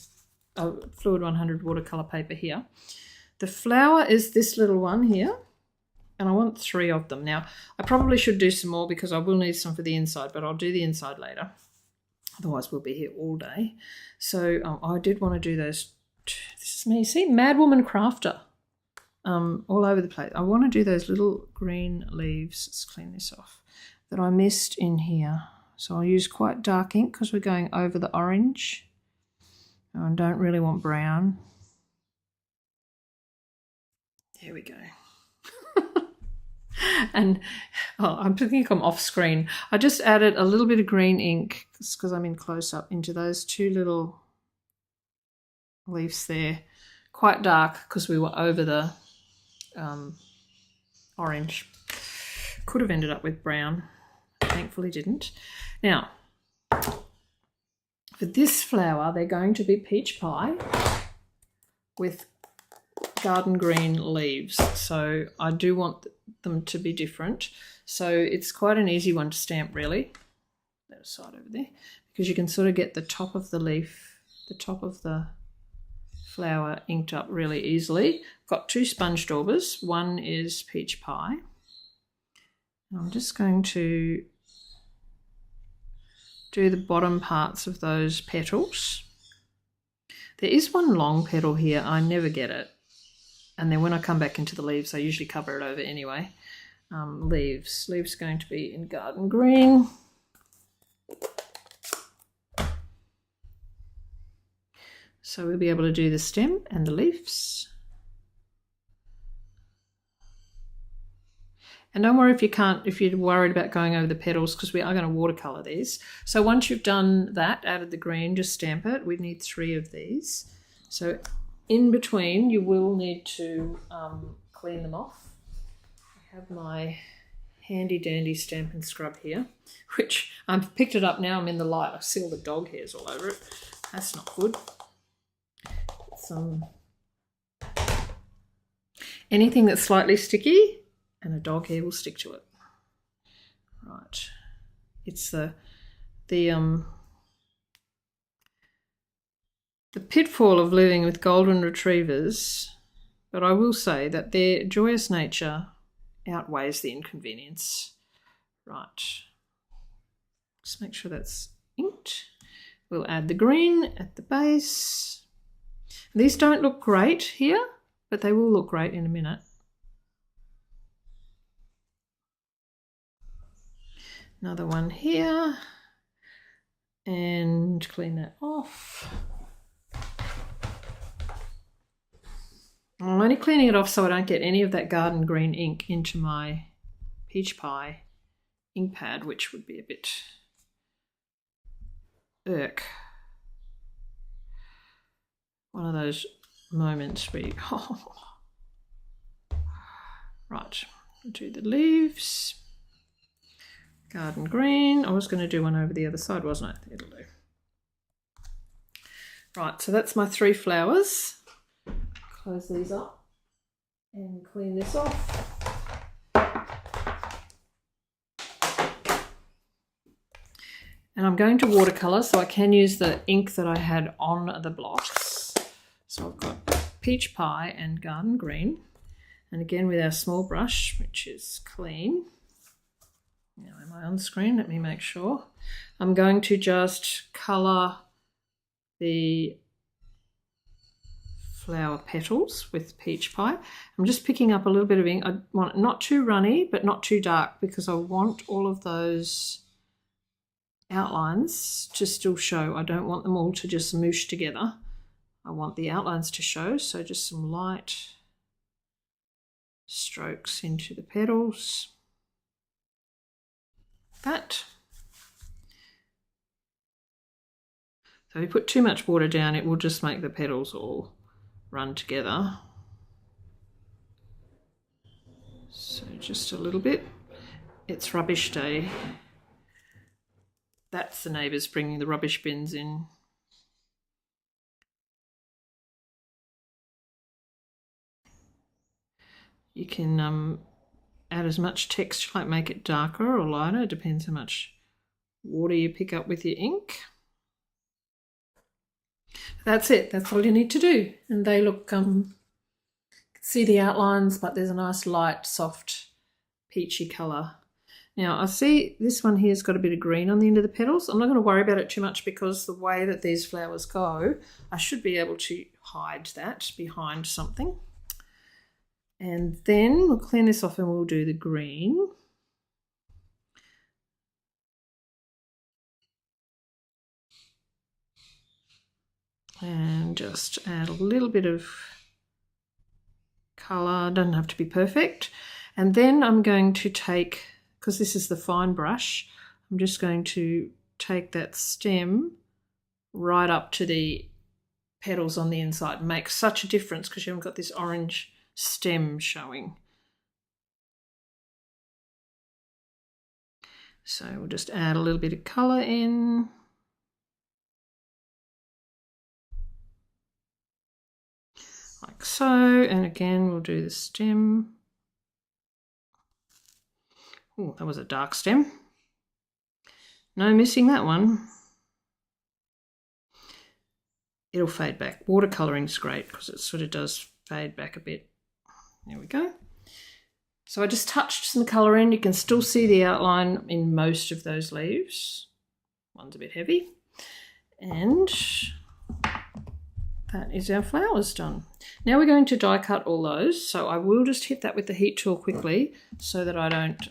Fluid 100 watercolour paper here. The flower is this little one here, and I want 3 of them. Now, I probably should do some more because I will need some for the inside, but I'll do the inside later. Otherwise, we'll be here all day. So I did want to do those. This is me. See, Madwoman Crafter all over the place. I want to do those little green leaves. Let's clean this off. That I missed in here. So I'll use quite dark ink because we're going over the orange. I don't really want brown. There we go. And I think I'm off screen. I just added a little bit of green ink because I'm in close up into those 2 little leaves there. Quite dark because we were over the orange. Could have ended up with brown. Thankfully didn't. Now, for this flower, they're going to be peach pie with garden green leaves. So I do want them to be different. So it's quite an easy one to stamp, really. That aside over there, because you can sort of get the top of the leaf, the top of the flower inked up really easily. I've got 2 sponge daubers. One is peach pie. I'm just going to do the bottom parts of those petals. There is one long petal here. I never get it. And then when I come back into the leaves, I usually cover it over anyway. Leaves. Leaves are going to be in garden green. So we'll be able to do the stem and the leaves. And don't worry if you're worried about going over the petals, because we are going to watercolour these. So once you've done that, added the green, just stamp it. We need 3 of these. So in between, you will need to clean them off. I have my handy dandy Stampin' Scrub here, which I've picked it up now. I'm in the light. I see all the dog hairs all over it. That's not good. Anything that's slightly sticky, and a dog hair will stick to it. Right. It's the pitfall of living with golden retrievers, but I will say that their joyous nature outweighs the inconvenience. Right. Just make sure that's inked. We'll add the green at the base. These don't look great here, but they will look great in a minute. Another one here, and clean that off. I'm only cleaning it off so I don't get any of that garden green ink into my peach pie ink pad, which would be a bit irk. One of those moments where you, Right, do the leaves. Garden green. I was going to do one over the other side, wasn't it? It'll do. Right, so that's my 3 flowers. Close these up and clean this off. And I'm going to watercolour, so I can use the ink that I had on the blocks. So I've got peach pie and garden green. And again with our small brush, which is clean. Now, am I on screen? Let me make sure. I'm going to just colour the flower petals with peach pie. I'm just picking up a little bit of ink. I want it not too runny but not too dark because I want all of those outlines to still show. I don't want them all to just smoosh together. I want the outlines to show, so just some light strokes into the petals. That. So if you put too much water down, it will just make the petals all run together. So just a little bit. It's rubbish day. That's the neighbours bringing the rubbish bins in. You can add as much text, like make it darker or lighter. It depends how much water you pick up with your ink. That's it. That's all you need to do. And they look, see the outlines, but there's a nice light, soft, peachy colour. Now I see this one here's got a bit of green on the end of the petals. I'm not going to worry about it too much because the way that these flowers go, I should be able to hide that behind something. And then we'll clean this off and we'll do the green. And just add a little bit of colour, doesn't have to be perfect. And then I'm going to take, because this is the fine brush, I'm just going to take that stem right up to the petals on the inside. It makes such a difference because you haven't got this orange stem showing. So we'll just add a little bit of colour in. Like so, and again we'll do the stem. Oh, that was a dark stem. No missing that one. It'll fade back. Watercolouring's great because it sort of does fade back a bit. There we go. So I just touched some colour in. You can still see the outline in most of those leaves. One's a bit heavy. And that is our flowers done. Now we're going to die cut all those. So I will just hit that with the heat tool quickly so that I don't,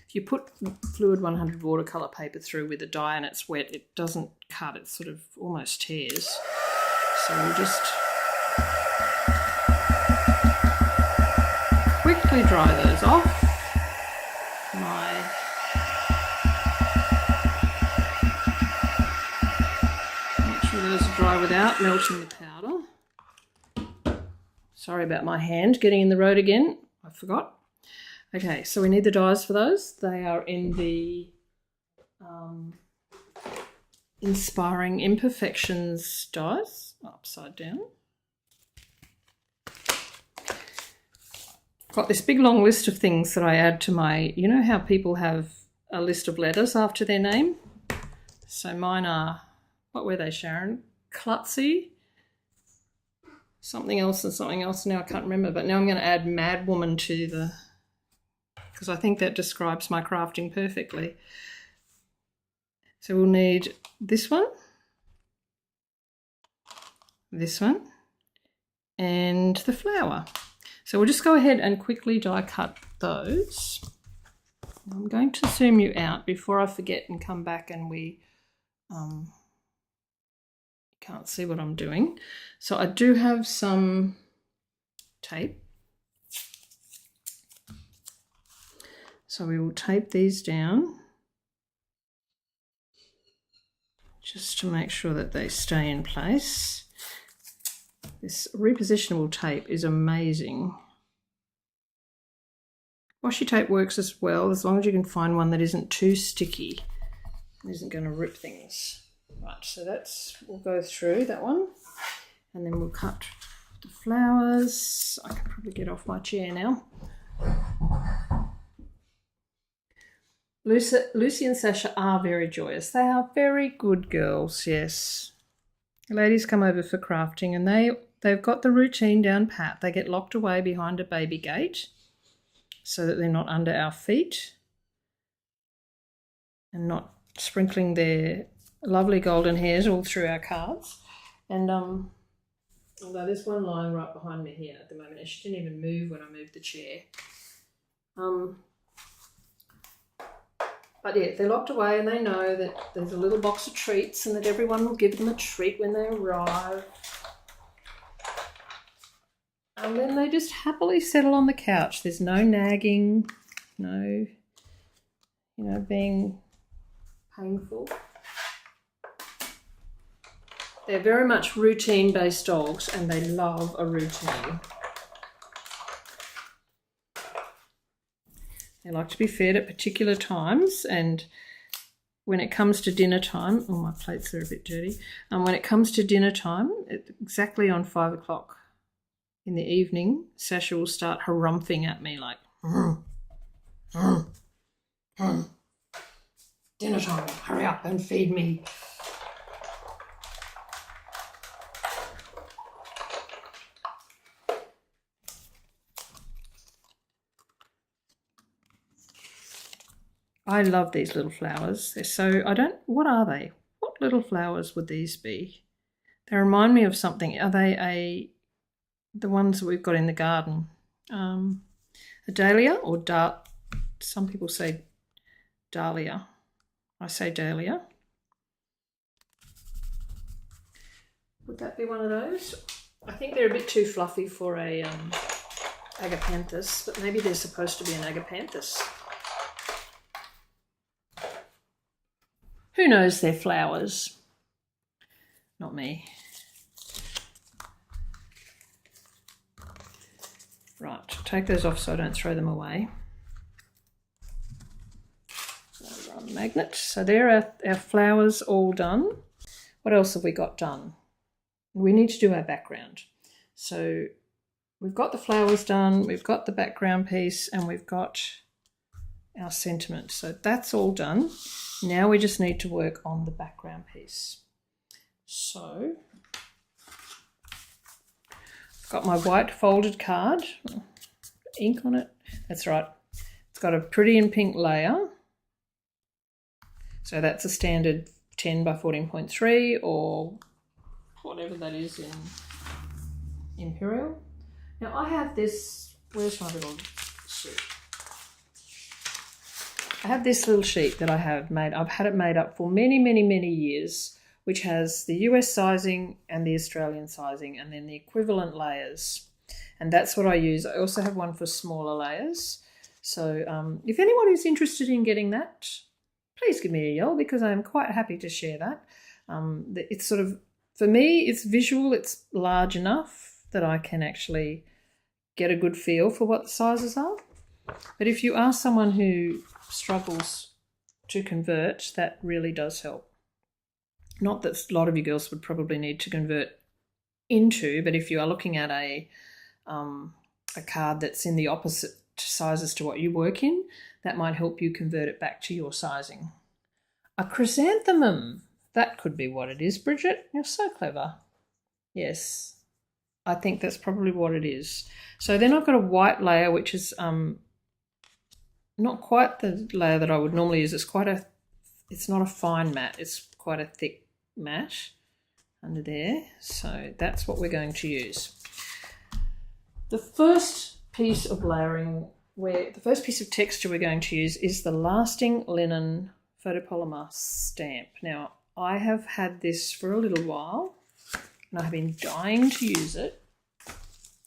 if you put fluid 100 watercolour paper through with a die and it's wet, it doesn't cut, it sort of almost tears. So we'll just quickly dry those off. Make sure those are dry without melting the powder. Sorry about my hand getting in the road again. I forgot. Okay, so we need the dies for those. They are in the Inspiring Imperfections dies, upside down. Got this big long list of things that I add to my, you know how people have a list of letters after their name? So mine are, what were they, Sharon? Klutzy, something else and something else, now I can't remember, but now I'm going to add Madwoman to the, because I think that describes my crafting perfectly. So we'll need this one, and the flower. So we'll just go ahead and quickly die cut those. I'm going to zoom you out before I forget and come back and we can't see what I'm doing. So I do have some tape. So we will tape these down just to make sure that they stay in place. This repositionable tape is amazing. Washi tape works as well, as long as you can find one that isn't too sticky and isn't going to rip things. Right, so we'll go through that one and then we'll cut the flowers. I can probably get off my chair now. Lucy and Sasha are very joyous. They are very good girls, yes. The ladies come over for crafting and they've got the routine down pat. They get locked away behind a baby gate so that they're not under our feet and not sprinkling their lovely golden hairs all through our cards. And Although there's one lying right behind me here at the moment. She didn't even move when I moved the chair. But yeah, they're locked away and they know that there's a little box of treats and that everyone will give them a treat when they arrive. And then they just happily settle on the couch. There's no nagging, no, being painful. They're very much routine-based dogs and they love a routine. They like to be fed at particular times, and when it comes to dinner time, oh, my plates are a bit dirty. When it comes to dinner time, exactly on 5 o'clock in the evening, Sasha will start harumphing at me like, dinner time, hurry up and feed me. I love these little flowers. They're so, what are they? What little flowers would these be? They remind me of something. Are they the ones that we've got in the garden? A dahlia or some people say dahlia. I say dahlia. Would that be one of those? I think they're a bit too fluffy for a agapanthus, but maybe they're supposed to be an agapanthus. Who knows their flowers? Not me. Right, take those off so I don't throw them away. So on the magnet. So there our flowers all done. What else have we got done? We need to do our background. So we've got the flowers done, we've got the background piece, and we've got our sentiment. So that's all done. Now we just need to work on the background piece. So I've got my white folded card, ink on it. That's right. It's got a pretty in pink layer. So that's a standard 10 by 14.3 or whatever that is in Imperial. Now I have this, where's my little sheet? I have this little sheet that I have made. I've had it made up for many, many, many years, which has the US sizing and the Australian sizing and then the equivalent layers. And that's what I use. I also have one for smaller layers. So if anyone is interested in getting that, please give me a yell because I'm quite happy to share that. It's sort of, for me, it's visual. It's large enough that I can actually get a good feel for what the sizes are. But if you are someone who struggles to convert, that really does help. Not that a lot of you girls would probably need to convert into, but if you are looking at a card that's in the opposite sizes to what you work in, that might help you convert it back to your sizing. A chrysanthemum, that could be what it is, Bridget. You're so clever. Yes, I think that's probably what it is. So then I've got a white layer, which is not quite the layer that I would normally use. It's not a fine matte, it's quite a thick matte under there. So that's what we're going to use. The first piece of layering, the first piece of texture we're going to use is the Lasting Linen Photopolymer Stamp. Now, I have had this for a little while and I have been dying to use it.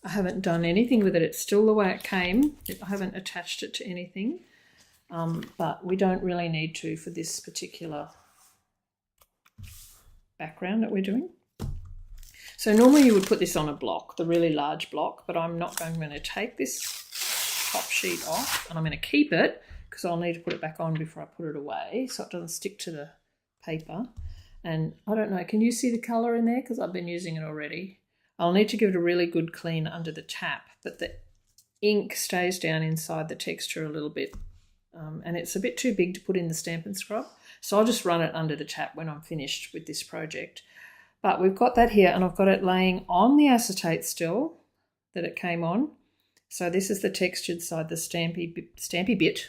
I haven't done anything with it. It's still the way it came. I haven't attached it to anything, but we don't really need to for this particular background that we're doing. So normally you would put this on a block, the really large block, but I'm not going to take this top sheet off and I'm going to keep it because I'll need to put it back on before I put it away so it doesn't stick to the paper. And I don't know, can you see the colour in there? Because I've been using it already. I'll need to give it a really good clean under the tap, but the ink stays down inside the texture a little bit and it's a bit too big to put in the Stampin' Scrub. So I'll just run it under the tap when I'm finished with this project. But we've got that here and I've got it laying on the acetate still that it came on. So this is the textured side, the stampy bit.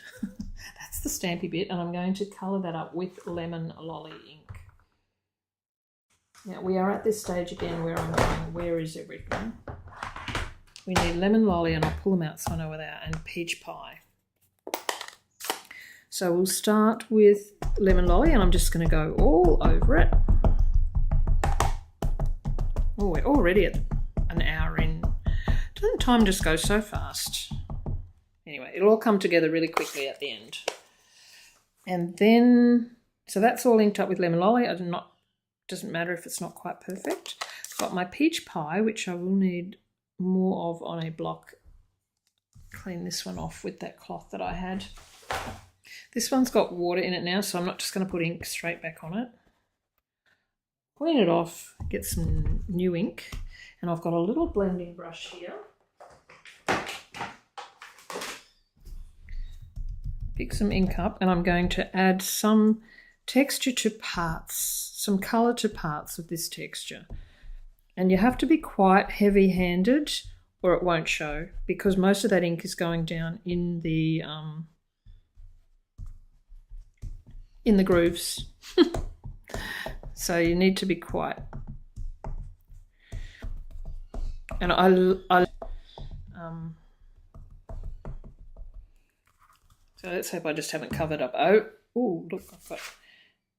That's the stampy bit, and I'm going to colour that up with Lemon Lolly ink. Now we are at this stage again where I'm going, where is everything? We need lemon lolly, and I'll pull them out so I know where they are, and peach pie. So we'll start with lemon lolly, and I'm just going to go all over it. Oh, we're already at an hour in. Doesn't time just go so fast? Anyway, it'll all come together really quickly at the end. And then, so that's all inked up with lemon lolly. Doesn't matter if it's not quite perfect. I've got my peach pie, which I will need more of on a block. Clean this one off with that cloth that I had. This one's got water in it now, so I'm not just going to put ink straight back on it. Clean it off, get some new ink, and I've got a little blending brush here. Pick some ink up, and I'm going to add some texture to parts, some colour to parts of this texture. And you have to be quite heavy-handed or it won't show, because most of that ink is going down in the grooves. So you need to be quite. And so let's hope I just haven't covered up. Oh, look, I've got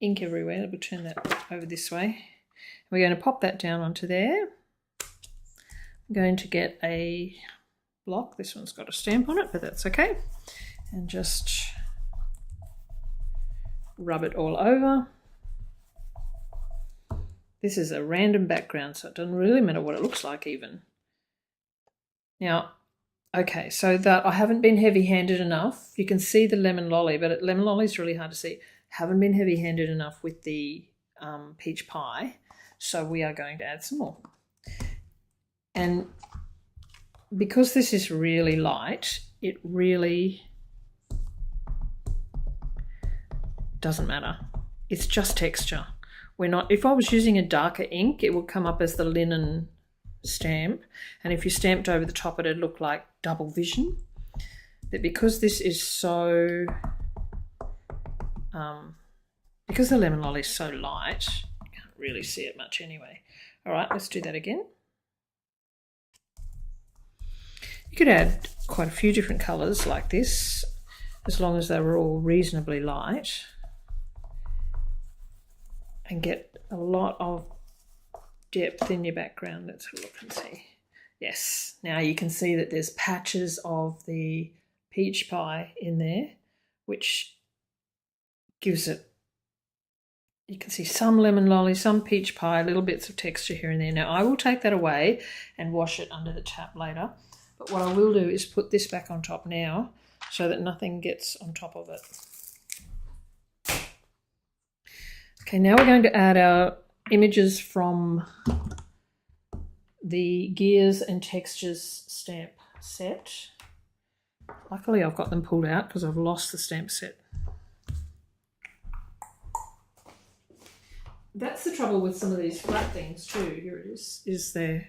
ink everywhere. We'll turn that over this way. We're going to pop that down onto there. I'm going to get a block. This one's got a stamp on it, but that's okay. And just rub it all over. This is a random background, so it doesn't really matter what it looks like even. Now, okay, so that I haven't been heavy-handed enough. You can see the lemon lolly, but lemon lolly is really hard to see. Haven't been heavy-handed enough with the peach pie, so we are going to add some more. And because this is really light, it really doesn't matter. It's just texture. If I was using a darker ink, it would come up as the linen stamp, and if you stamped over the top it'd look like double vision. But because this is so because the lemon lolly is so light, you can't really see it much anyway. All right, let's do that again. You could add quite a few different colors like this, as long as they were all reasonably light, and get a lot of depth in your background. Let's have a look and see. Yes, now you can see that there's patches of the peach pie in there, which gives it, you can see some lemon lolly, some peach pie, little bits of texture here and there. Now I will take that away and wash it under the tap later, but what I will do is put this back on top now so that nothing gets on top of it. Okay, now we're going to add our images from the Gears and Textures stamp set. Luckily I've got them pulled out because I've lost the stamp set. That's the trouble with some of these flat things too. Here it is they're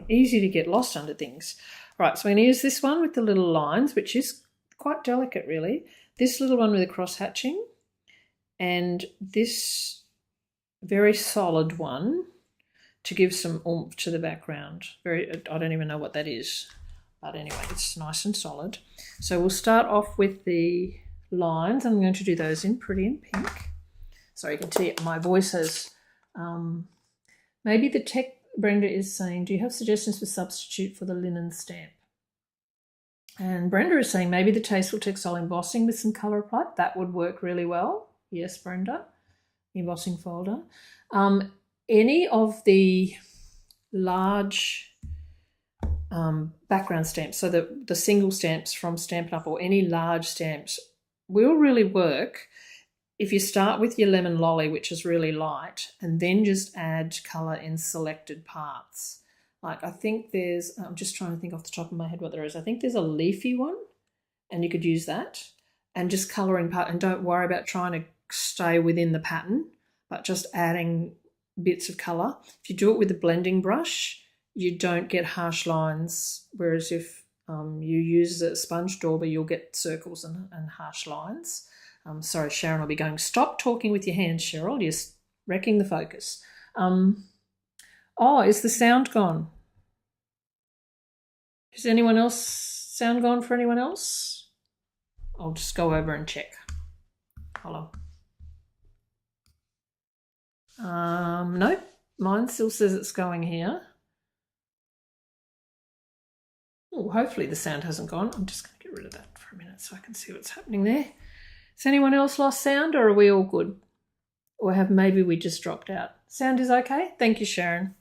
easy to get lost under things. Right, so I'm going to use this one with the little lines, which is quite delicate really. This little one with the cross hatching, and this very solid one to give some oomph to the background. I don't even know what that is, but anyway, it's nice and solid. So we'll start off with the lines. I'm going to do those in pretty in pink. Sorry, you can see it, my voice has, maybe the tech Brenda is saying, do you have suggestions for substitute for the linen stamp? And Brenda is saying maybe the Tasteful Textile embossing with some colour applied. That would work really well. Yes, Brenda, embossing folder. Any of the large background stamps, so the single stamps from Stampin' Up, or any large stamps will really work if you start with your lemon lolly, which is really light, and then just add colour in selected parts. Like I think there's, I'm just trying to think off the top of my head what there is. I think there's a leafy one, and you could use that, and just colour in part, and don't worry about trying to stay within the pattern, but just adding bits of colour. If you do it with a blending brush, you don't get harsh lines, whereas if you use a sponge dauber, you'll get circles and harsh lines. Sorry, Sharon will be going, stop talking with your hands, Cheryl, you're wrecking the focus. Oh, is the sound gone? Is anyone else, sound gone for anyone else? I'll just go over and check. Hold on. No, mine still says it's going here. Oh, hopefully the sound hasn't gone. I'm just going to get rid of that for a minute so I can see what's happening there. Has anyone else lost sound, or are we all good? Or have maybe we just dropped out? Sound is okay? Thank you, Sharon.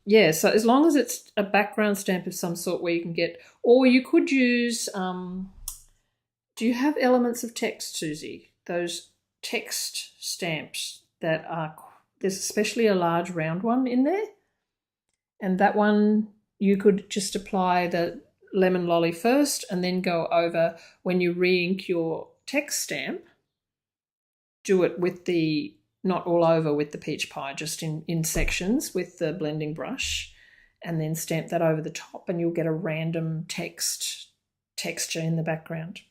Yeah, so as long as it's a background stamp of some sort where you can get, or you could use, do you have elements of text, Susie? Those text stamps that are, there's especially a large round one in there. And that one, you could just apply the lemon lolly first and then go over when you re-ink your text stamp, do it with the, not all over with the peach pie, just in sections with the blending brush, and then stamp that over the top and you'll get a random texture in the background.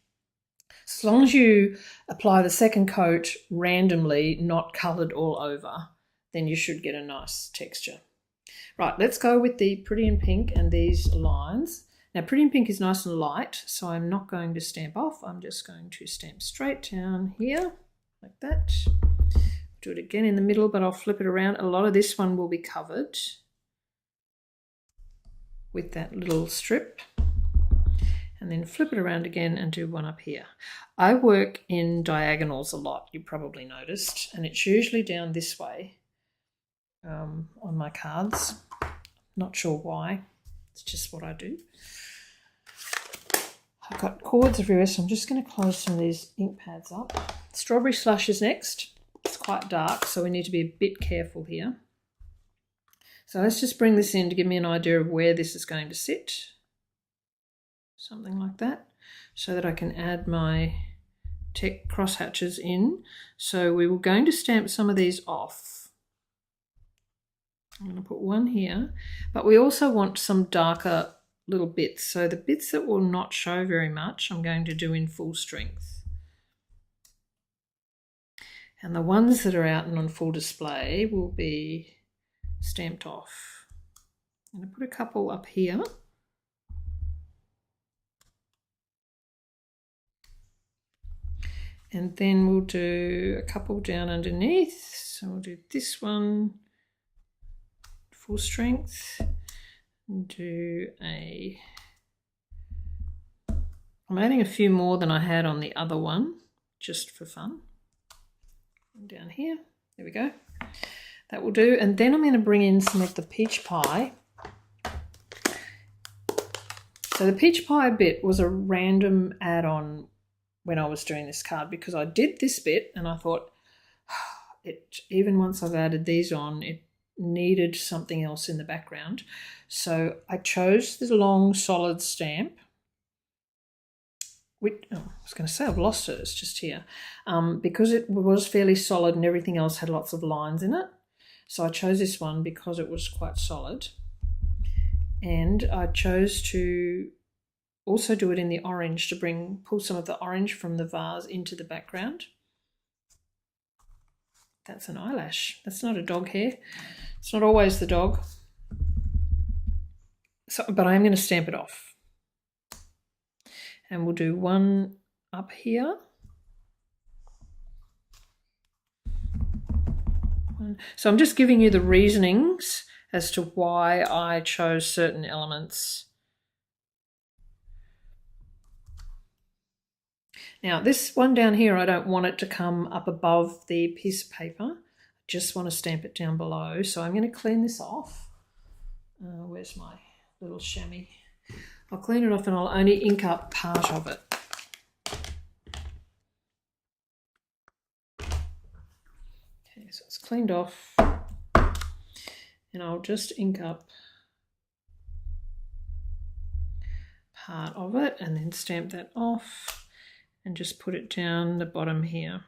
As long as you apply the second coat randomly, not coloured all over, then you should get a nice texture. Right, let's go with the Pretty in Pink and these lines. Now, Pretty in Pink is nice and light, so I'm not going to stamp off. I'm just going to stamp straight down here, like that. Do it again in the middle, but I'll flip it around. A lot of this one will be covered with that little strip. And then flip it around again and do one up here. I work in diagonals a lot, you probably noticed, and it's usually down this way on my cards. Not sure why, it's just what I do. I've got cords everywhere, so I'm just going to close some of these ink pads up. Strawberry Slush is next. It's quite dark, so we need to be a bit careful here. So let's just bring this in to give me an idea of where this is going to sit. Something like that, so that I can add my crosshatches in. So we were going to stamp some of these off. I'm going to put one here, but we also want some darker little bits. So the bits that will not show very much, I'm going to do in full strength. And the ones that are out and on full display will be stamped off. I'm going to put a couple up here. And then we'll do a couple down underneath. So we'll do this one, full strength, and do a, I'm adding a few more than I had on the other one, just for fun. And down here, there we go. That will do. And then I'm going to bring in some of the peach pie. So the peach pie bit was a random add-on when I was doing this card, because I did this bit and I thought, even once I've added these on, it needed something else in the background. So I chose the long solid stamp. I was going to say I've lost it, it's just here. Because it was fairly solid and everything else had lots of lines in it. So I chose this one because it was quite solid. And I chose to also do it in the orange to pull some of the orange from the vase into the background. That's an eyelash. That's not a dog hair. It's not always the dog. So, but I'm going to stamp it off. And we'll do one up here. So I'm just giving you the reasonings as to why I chose certain elements. Now this one down here, I don't want it to come up above the piece of paper. I just want to stamp it down below. So I'm going to clean this off. Where's my little chamois? I'll clean it off and I'll only ink up part of it. Okay, so it's cleaned off. And I'll just ink up part of it and then stamp that off. And just put it down the bottom here.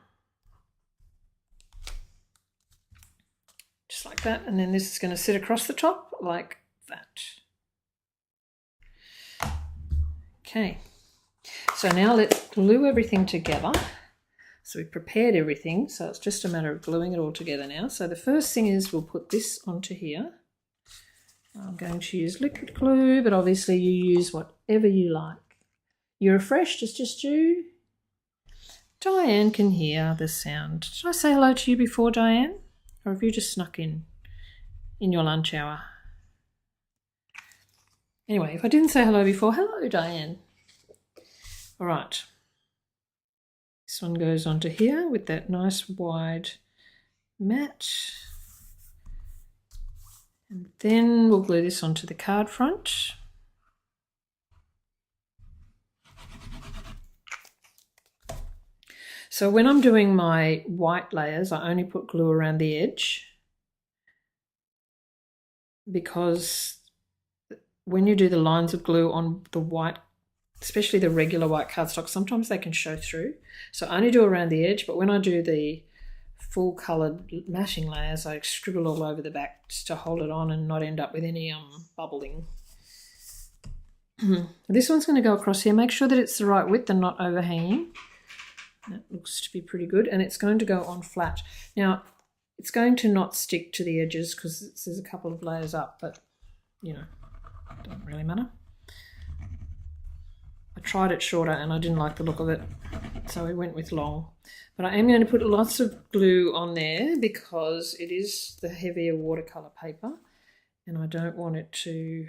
Just like that. And then this is going to sit across the top like that. Okay. So now let's glue everything together. So we've prepared everything, so it's just a matter of gluing it all together now. So the first thing is we'll put this onto here. I'm going to use liquid glue, but obviously you use whatever you like. You refreshed, it's just you. Diane can hear the sound. Did I say hello to you before, Diane? Or have you just snuck in your lunch hour? Anyway, if I didn't say hello before, hello, Diane. All right. This one goes onto here with that nice wide mat. And then we'll glue this onto the card front. So when I'm doing my white layers, I only put glue around the edge, because when you do the lines of glue on the white, especially the regular white cardstock, sometimes they can show through. So I only do around the edge, but when I do the full coloured matching layers, I scribble all over the back just to hold it on and not end up with any bubbling. This one's going to go across here. Make sure that it's the right width and not overhanging. That looks to be pretty good, and it's going to go on flat. Now, it's going to not stick to the edges because there's a couple of layers up, but, you know, it doesn't really matter. I tried it shorter and I didn't like the look of it, so we went with long. But I am going to put lots of glue on there because it is the heavier watercolour paper, and I don't want it to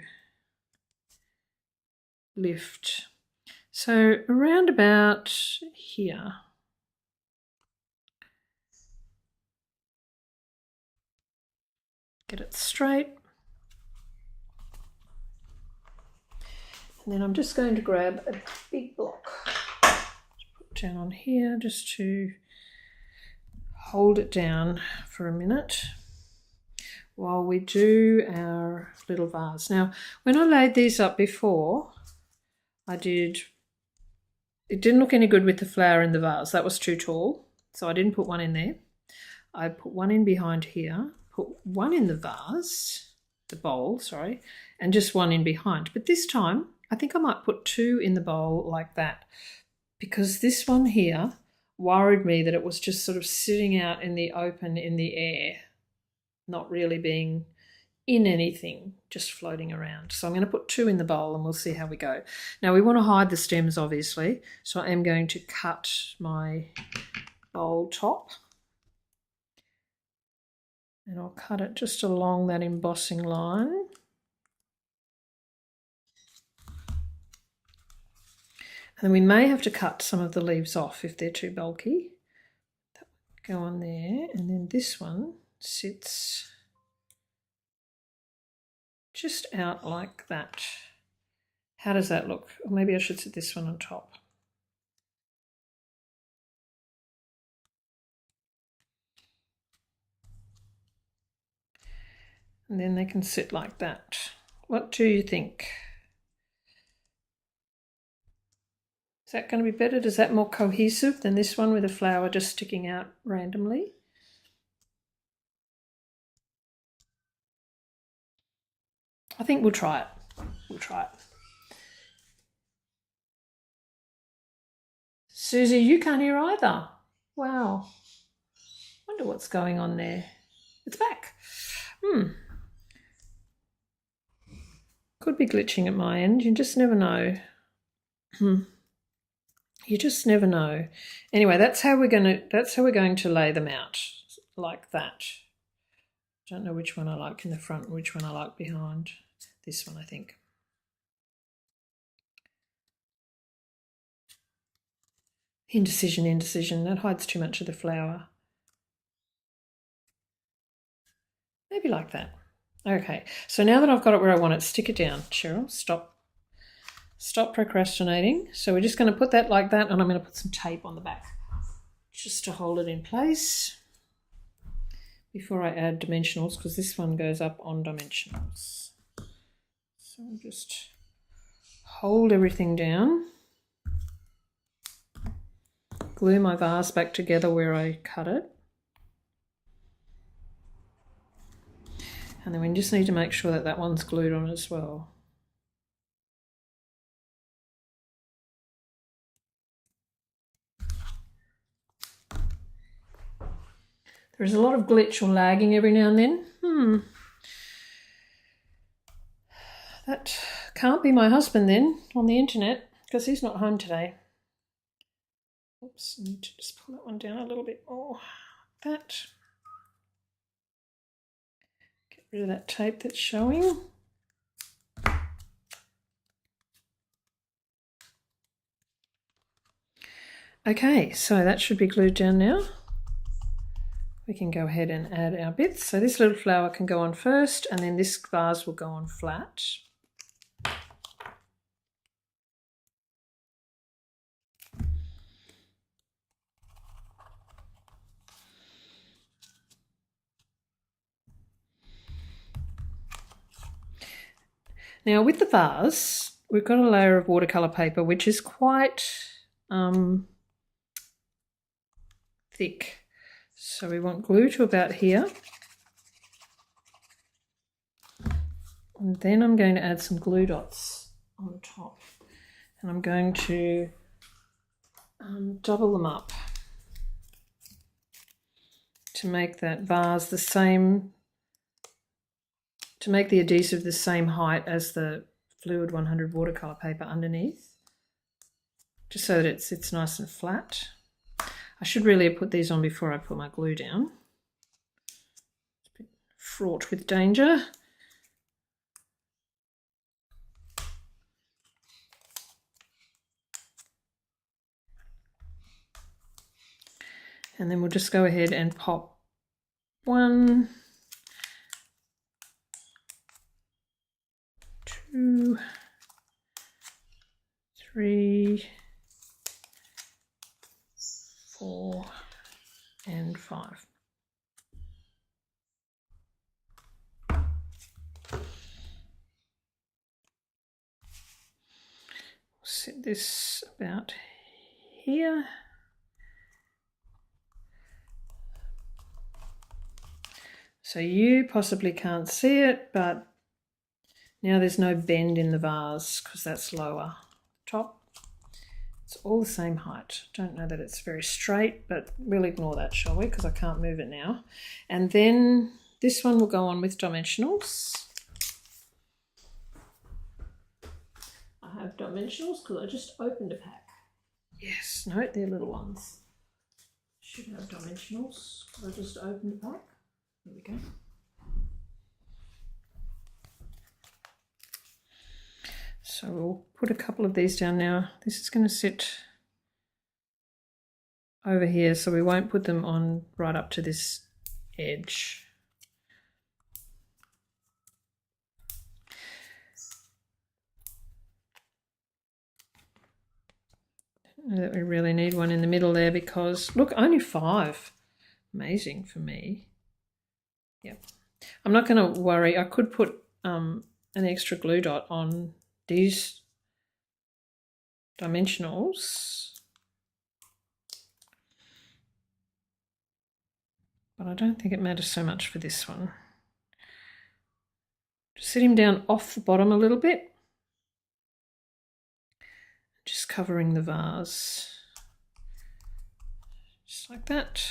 lift. So around about here. Get it straight. And then I'm just going to grab a big block. Put it down on here just to hold it down for a minute while we do our little vase. Now, when I laid these up before, it didn't look any good with the flower in the vase. That was too tall, so I didn't put one in there. I put one in behind here, put one in the vase, the bowl, sorry, and just one in behind. But this time, I think I might put two in the bowl like that, because this one here worried me that it was just sort of sitting out in the open in the air, not really being in anything, just floating around. So I'm going to put two in the bowl and we'll see how we go. Now we want to hide the stems, obviously, so I am going to cut my bowl top, and I'll cut it just along that embossing line. And then we may have to cut some of the leaves off if they're too bulky. That would go on there, and then this one sits just out like that. How does that look? Or maybe I should sit this one on top. And then they can sit like that. What do you think? Is that going to be better? Is that more cohesive than this one with a flower just sticking out randomly? I think we'll try it. We'll try it. Susie, you can't hear either. Wow. Wonder what's going on there. It's back. Could be glitching at my end. You just never know. You just never know. Anyway, that's how we're going to lay them out, like that. Don't know which one I like in the front and which one I like behind. This one, I think. Indecision. That hides too much of the flower. Maybe like that. Okay, so now that I've got it where I want it, stick it down. Cheryl, stop procrastinating. So we're just going to put that like that, and I'm going to put some tape on the back just to hold it in place before I add dimensionals, because this one goes up on dimensionals. So I'll just hold everything down, glue my vase back together where I cut it, and then we just need to make sure that that one's glued on as well. There is a lot of glitch or lagging every now and then. That can't be my husband then on the internet because he's not home today. Oops, I need to just pull that one down a little bit more. That. Get rid of that tape that's showing. Okay, so that should be glued down now. We can go ahead and add our bits. So this little flower can go on first, and then this vase will go on flat. Now with the vase, we've got a layer of watercolour paper which is quite thick. So we want glue to about here. And then I'm going to add some glue dots on top. And I'm going to double them up to make that vase the same, to make the adhesive the same height as the Fluid 100 watercolour paper underneath, just so that it sits nice and flat. I should really have put these on before I put my glue down. It's a bit fraught with danger. And then we'll just go ahead and pop 1, 2, 3, 4, and 5. Set this about here. So you possibly can't see it, but now there's no bend in the vase because that's lower. Top, it's all the same height. Don't know that it's very straight, but we'll ignore that, shall we? Because I can't move it now. And then this one will go on with dimensionals. I have dimensionals because I just opened a pack. Yes, no, they're little ones. Should have dimensionals because I just opened a pack. There we go. So we'll put a couple of these down now. This is going to sit over here, so we won't put them on right up to this edge. Don't know that we really need one in the middle there because, look, only 5. Amazing for me. Yep. I'm not going to worry. I could put an extra glue dot on these dimensionals, but I don't think it matters so much for this one. Just sit him down off the bottom a little bit, just covering the vase, just like that.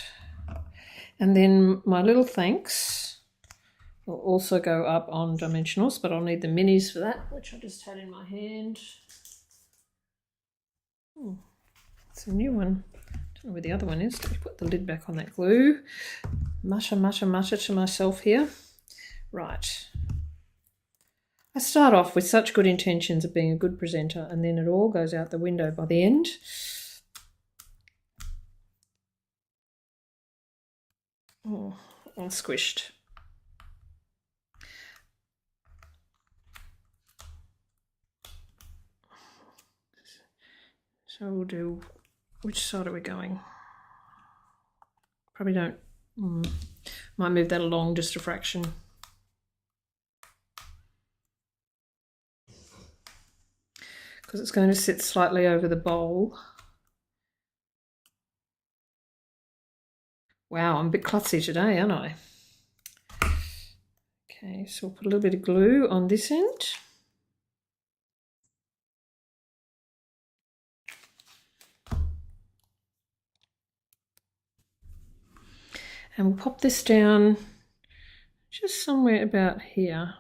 And then my little thanks will also go up on dimensionals, but I'll need the minis for that, which I just had in my hand. Oh, it's a new one. Don't know where the other one is. Let me put the lid back on that glue. Mutter, mutter, mutter to myself here. Right. I start off with such good intentions of being a good presenter, and then it all goes out the window by the end. Oh, all squished. So we'll do, which side are we going? Probably don't, might move that along just a fraction. Because it's going to sit slightly over the bowl. Wow, I'm a bit klutzy today, aren't I? Okay, so we'll put a little bit of glue on this end. And we'll pop this down just somewhere about here.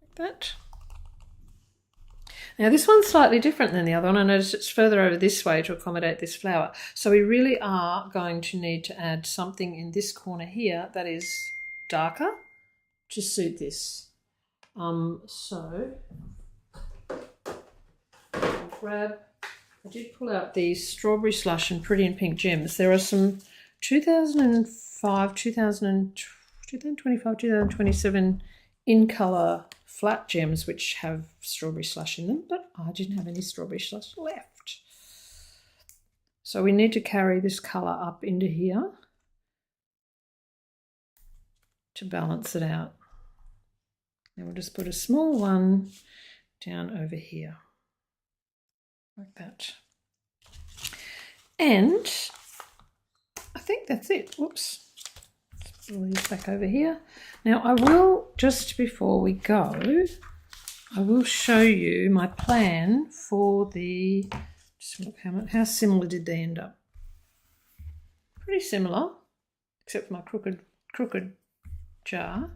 Like that. Now this one's slightly different than the other one. I noticed it's further over this way to accommodate this flower. So we really are going to need to add something in this corner here that is darker to suit this. So I'll grab, I did pull out these Strawberry Slush and Pretty in Pink gems. There are some 2005, 2025, 2027 in colour flat gems which have Strawberry Slush in them, but I didn't have any Strawberry Slush left. So we need to carry this colour up into here to balance it out. And we'll just put a small one down over here, like that. And I think that's it. Whoops. Let's pull these back over here. Now I will, just before we go, I will show you my plan for the, just look how similar did they end up. Pretty similar, except for my crooked jar.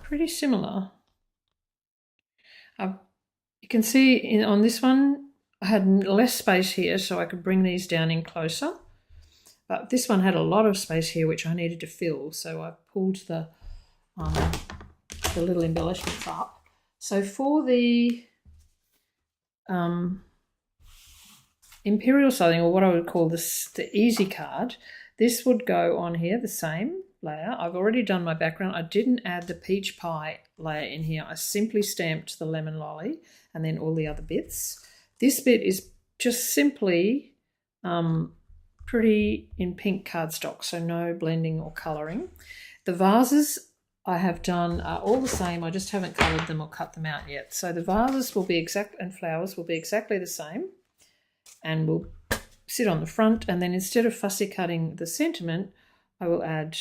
Pretty similar. You can see on this one I had less space here, so I could bring these down in closer, but this one had a lot of space here which I needed to fill, so I pulled the little embellishments up. So for the Imperial Southern, or what I would call this, the easy card, this would go on here, the same layer. I've already done my background. I didn't add the peach pie layer in here. I simply stamped the lemon lolly and then all the other bits. This bit is just simply Pretty in Pink cardstock, so no blending or colouring. The vases I have done are all the same. I just haven't coloured them or cut them out yet. So the vases will be exact, and flowers will be exactly the same, and will sit on the front. And then instead of fussy cutting the sentiment, I will add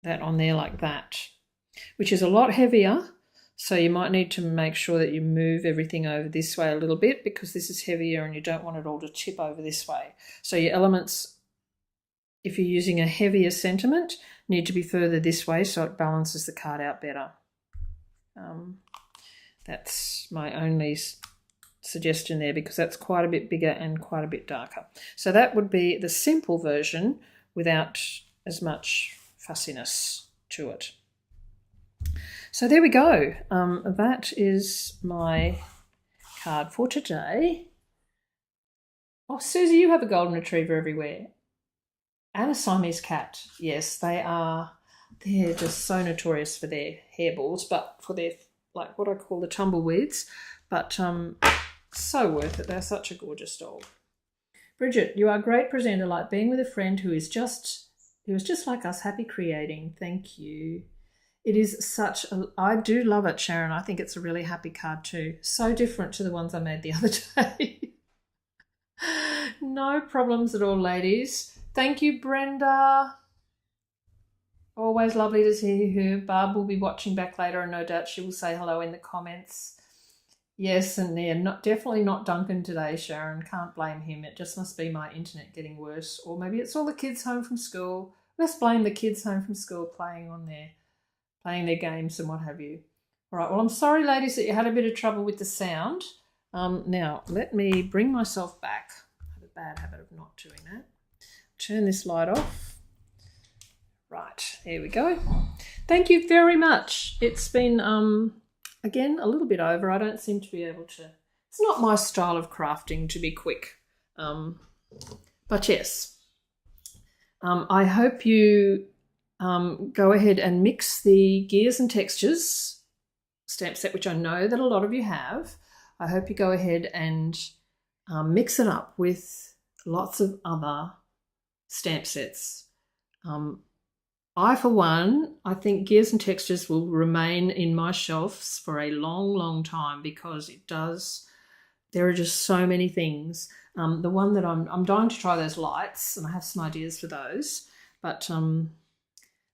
that on there like that, which is a lot heavier. So you might need to make sure that you move everything over this way a little bit, because this is heavier and you don't want it all to tip over this way. So your elements, if you're using a heavier sentiment, need to be further this way so it balances the card out better. That's my only suggestion there, because that's quite a bit bigger and quite a bit darker. So that would be the simple version without as much fussiness to it. So there we go. That is my card for today. Oh, Susie, you have a golden retriever everywhere. And a Siamese cat. Yes, they're just so notorious for their hairballs, but for their, like what I call the tumbleweeds. But so worth it. They're such a gorgeous dog. Bridget, you are a great presenter, like being with a friend who was just like us, happy creating. Thank you. It is such a, I do love it, Sharon. I think it's a really happy card too. So different to the ones I made the other day. No problems at all, ladies. Thank you, Brenda. Always lovely to see her. Barb will be watching back later, and no doubt she will say hello in the comments. Yes, and yeah, definitely not Duncan today, Sharon. Can't blame him. It just must be my internet getting worse. Or maybe it's all the kids home from school. Let's blame the kids home from school playing their games and what have you. All right, well, I'm sorry, ladies, that you had a bit of trouble with the sound. Now, let me bring myself back. I have a bad habit of not doing that. Turn this light off. Right, there we go. Thank you very much. It's been, again, a little bit over. I don't seem to be able to, it's not my style of crafting to be quick. But yes, I hope you go ahead and mix the Gears and Textures stamp set, which I know that a lot of you have. I hope you go ahead and mix it up with lots of other stamp sets. I, for one, I think Gears and Textures will remain in my shelves for a long, long time, because it does, there are just so many things. The one that I'm dying to try, those lights, and I have some ideas for those, but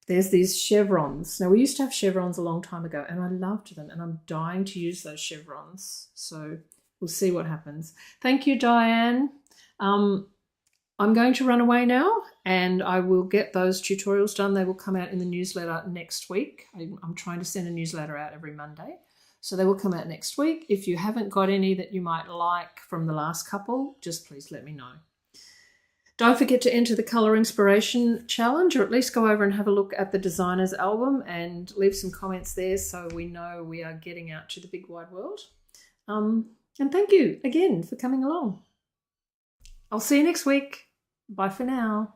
there's these chevrons. Now, we used to have chevrons a long time ago, and I loved them, and I'm dying to use those chevrons. So we'll see what happens. Thank you, Diane. I'm going to run away now, and I will get those tutorials done. They will come out in the newsletter next week. I'm trying to send a newsletter out every Monday, so they will come out next week. If you haven't got any that you might like from the last couple, just please let me know. Don't forget to enter the Colour Inspiration Challenge, or at least go over and have a look at the designer's album and leave some comments there so we know we are getting out to the big wide world. And thank you again for coming along. I'll see you next week. Bye for now.